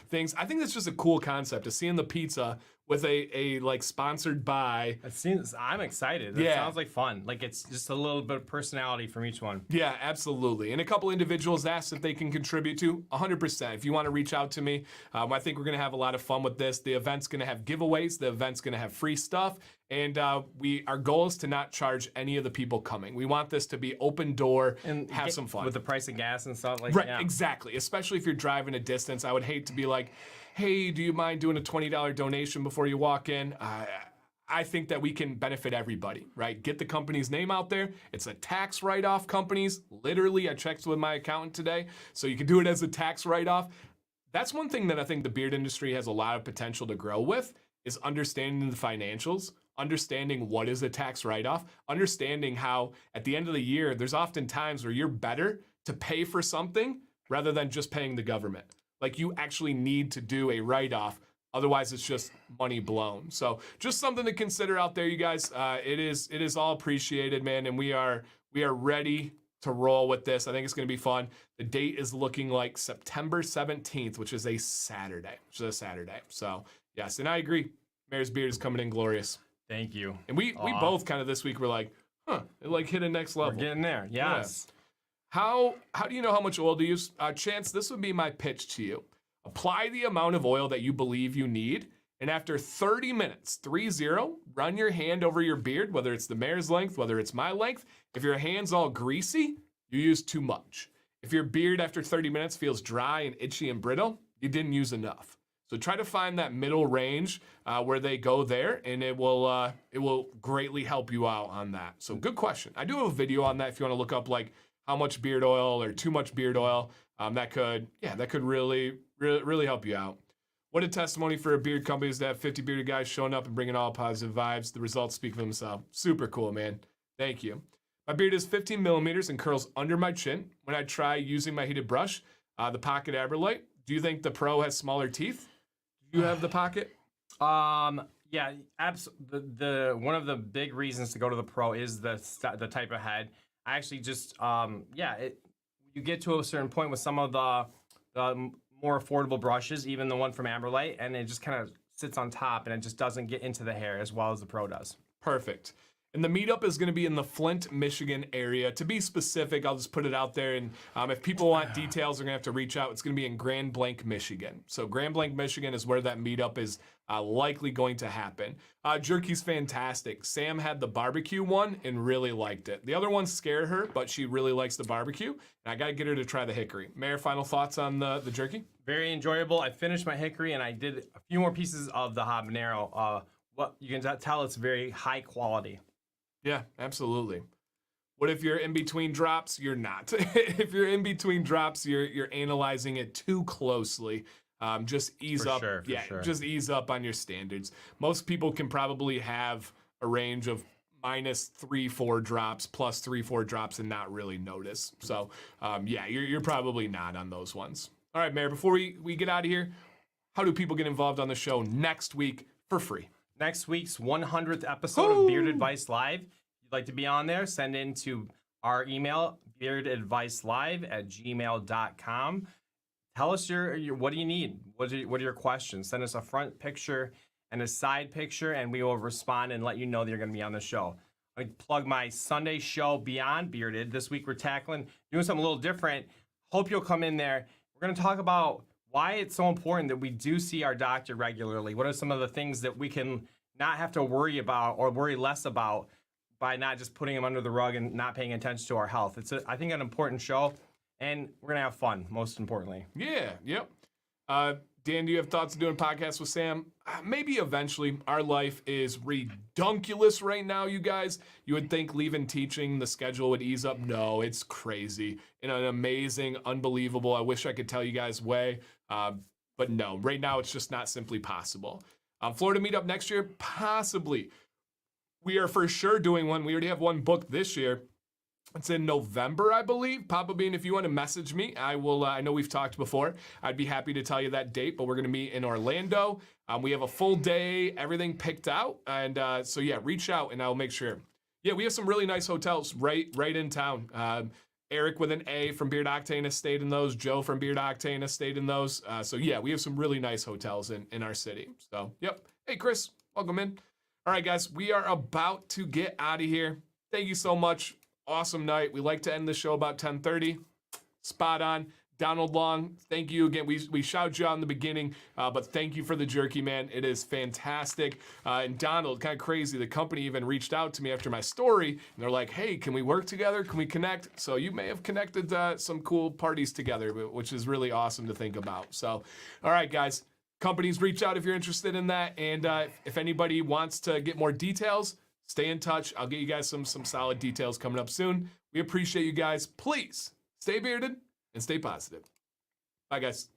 Speaker 1: things. I think that's just a cool concept of seeing the pizza with a like sponsored by.
Speaker 2: I'm excited. That sounds like fun. Like it's just a little bit of personality from each one.
Speaker 1: Yeah, absolutely. And a couple individuals asked if they can contribute to 100%. If you want to reach out to me, I think we're going to have a lot of fun with this. The event's going to have giveaways. The event's going to have free stuff. And our goal is to not charge any of the people coming. We want this to be open door and have some fun.
Speaker 2: With the price of gas and stuff like
Speaker 1: that. Right,
Speaker 2: yeah.
Speaker 1: Exactly. Especially if you're driving a distance. I would hate to be like, hey, do you mind doing a $20 donation before you walk in? I think that we can benefit everybody, right? Get the company's name out there. It's a tax write-off, companies. Literally, I checked with my accountant today, so you can do it as a tax write-off. That's one thing that I think the beard industry has a lot of potential to grow with, is understanding the financials, understanding what is a tax write-off, understanding how at the end of the year, there's often times where you're better to pay for something rather than just paying the government. Like you actually need to do a write-off. Otherwise, it's just money blown. So just something to consider out there, you guys. It is all appreciated, man. And we are ready to roll with this. I think it's going to be fun. The date is looking like September 17th, which is a Saturday. So yes, and I agree. Mayor's beard is coming in glorious.
Speaker 2: Thank you.
Speaker 1: And we both kind of this week were like, it like hit a next level.
Speaker 2: We're getting there. Yes.
Speaker 1: Yeah. How do you know how much oil to use? Chance, this would be my pitch to you. Apply the amount of oil that you believe you need, and after 30 minutes, 30, run your hand over your beard, whether it's the mare's length, whether it's my length. If your hand's all greasy, you use too much. If your beard after 30 minutes feels dry and itchy and brittle, you didn't use enough. So try to find that middle range where they go there, and it will greatly help you out on that. So good question. I do have a video on that if you want to look up like how much beard oil or too much beard oil. That could really help you out. What a testimony for beard companies to have 50 bearded guys showing up and bringing all positive vibes. The results speak for themselves. Super cool, man. Thank you. My beard is 15 millimeters and curls under my chin. When I try using my heated brush, the Pocket Aberlite, do you think the Pro has smaller teeth? Do you have the Pocket?
Speaker 2: Yeah, absolutely. One of the big reasons to go to the Pro is the type of head. I actually just, you get to a certain point with some of the more affordable brushes, even the one from Aberlite, and it just kind of sits on top and it just doesn't get into the hair as well as the Pro does.
Speaker 1: Perfect. And the meetup is going to be in the Flint, Michigan area. To be specific, I'll just put it out there. And if people want details, they're going to have to reach out. It's going to be in Grand Blanc, Michigan. So Grand Blanc, Michigan is where that meetup is likely going to happen. Jerky's fantastic. Sam had the barbecue one and really liked it. The other one scared her, but she really likes the barbecue. And I got to get her to try the hickory. Mayor, final thoughts on the jerky?
Speaker 2: Very enjoyable. I finished my hickory and I did a few more pieces of the habanero. What you can tell it's very high quality.
Speaker 1: Yeah, absolutely. What if you're in between drops? You're not. If you're in between drops, you're analyzing it too closely. Just ease up.
Speaker 2: Sure.
Speaker 1: Just ease up on your standards. Most people can probably have a range of minus 3-4 drops, plus 3-4 drops, and not really notice. So, you're probably not on those ones. All right, Mayor, before we get out of here, how do people get involved on the show next week for free?
Speaker 2: Next week's 100th episode of Beard Advice Live. If you'd like to be on there, send in to our email, beardadvicelive@gmail.com. Tell us what do you need? What are your questions? Send us a front picture and a side picture, and we will respond and let you know that you're going to be on the show. I plug my Sunday show, Beyond Bearded. This week we're doing something a little different. Hope you'll come in there. We're going to talk about why it's so important that we do see our doctor regularly. What are some of the things that we can not have to worry about or worry less about by not just putting them under the rug and not paying attention to our health? It's, I think, an important show, and we're going to have fun, most importantly.
Speaker 1: Yeah, yep. Dan, do you have thoughts of doing podcasts with Sam? Maybe eventually. Our life is redunculous right now, you guys. You would think leaving teaching, the schedule would ease up. No, it's crazy. In an amazing, unbelievable, I wish I could tell you guys way. But no, right now it's just not simply possible. Florida meetup next year, possibly. We are for sure doing one. We already have one booked this year. It's in November, I believe. Papa Bean, if you want to message me, I will. I know we've talked before. I'd be happy to tell you that date, but we're going to meet in Orlando. We have a full day, everything picked out. And so, yeah, reach out and I'll make sure. Yeah, we have some really nice hotels right in town. Eric with an A from Beard Octane has stayed in those. Joe from Beard Octane has stayed in those. So, yeah, we have some really nice hotels in our city. So, yep, Hey, Chris, welcome in. All right, guys, we are about to get out of here. Thank you so much. Awesome night. We like to end the show about 10:30. Spot on. Donald Long, thank you again. We shouted you out in the beginning, but thank you for the jerky, man. It is fantastic. And Donald, kind of crazy. The company even reached out to me after my story, and they're like, hey, can we work together? Can we connect? So you may have connected some cool parties together, which is really awesome to think about. So, all right, guys. Companies, reach out if you're interested in that. And if anybody wants to get more details, stay in touch. I'll get you guys some solid details coming up soon. We appreciate you guys. Please stay bearded and stay positive. Bye, guys.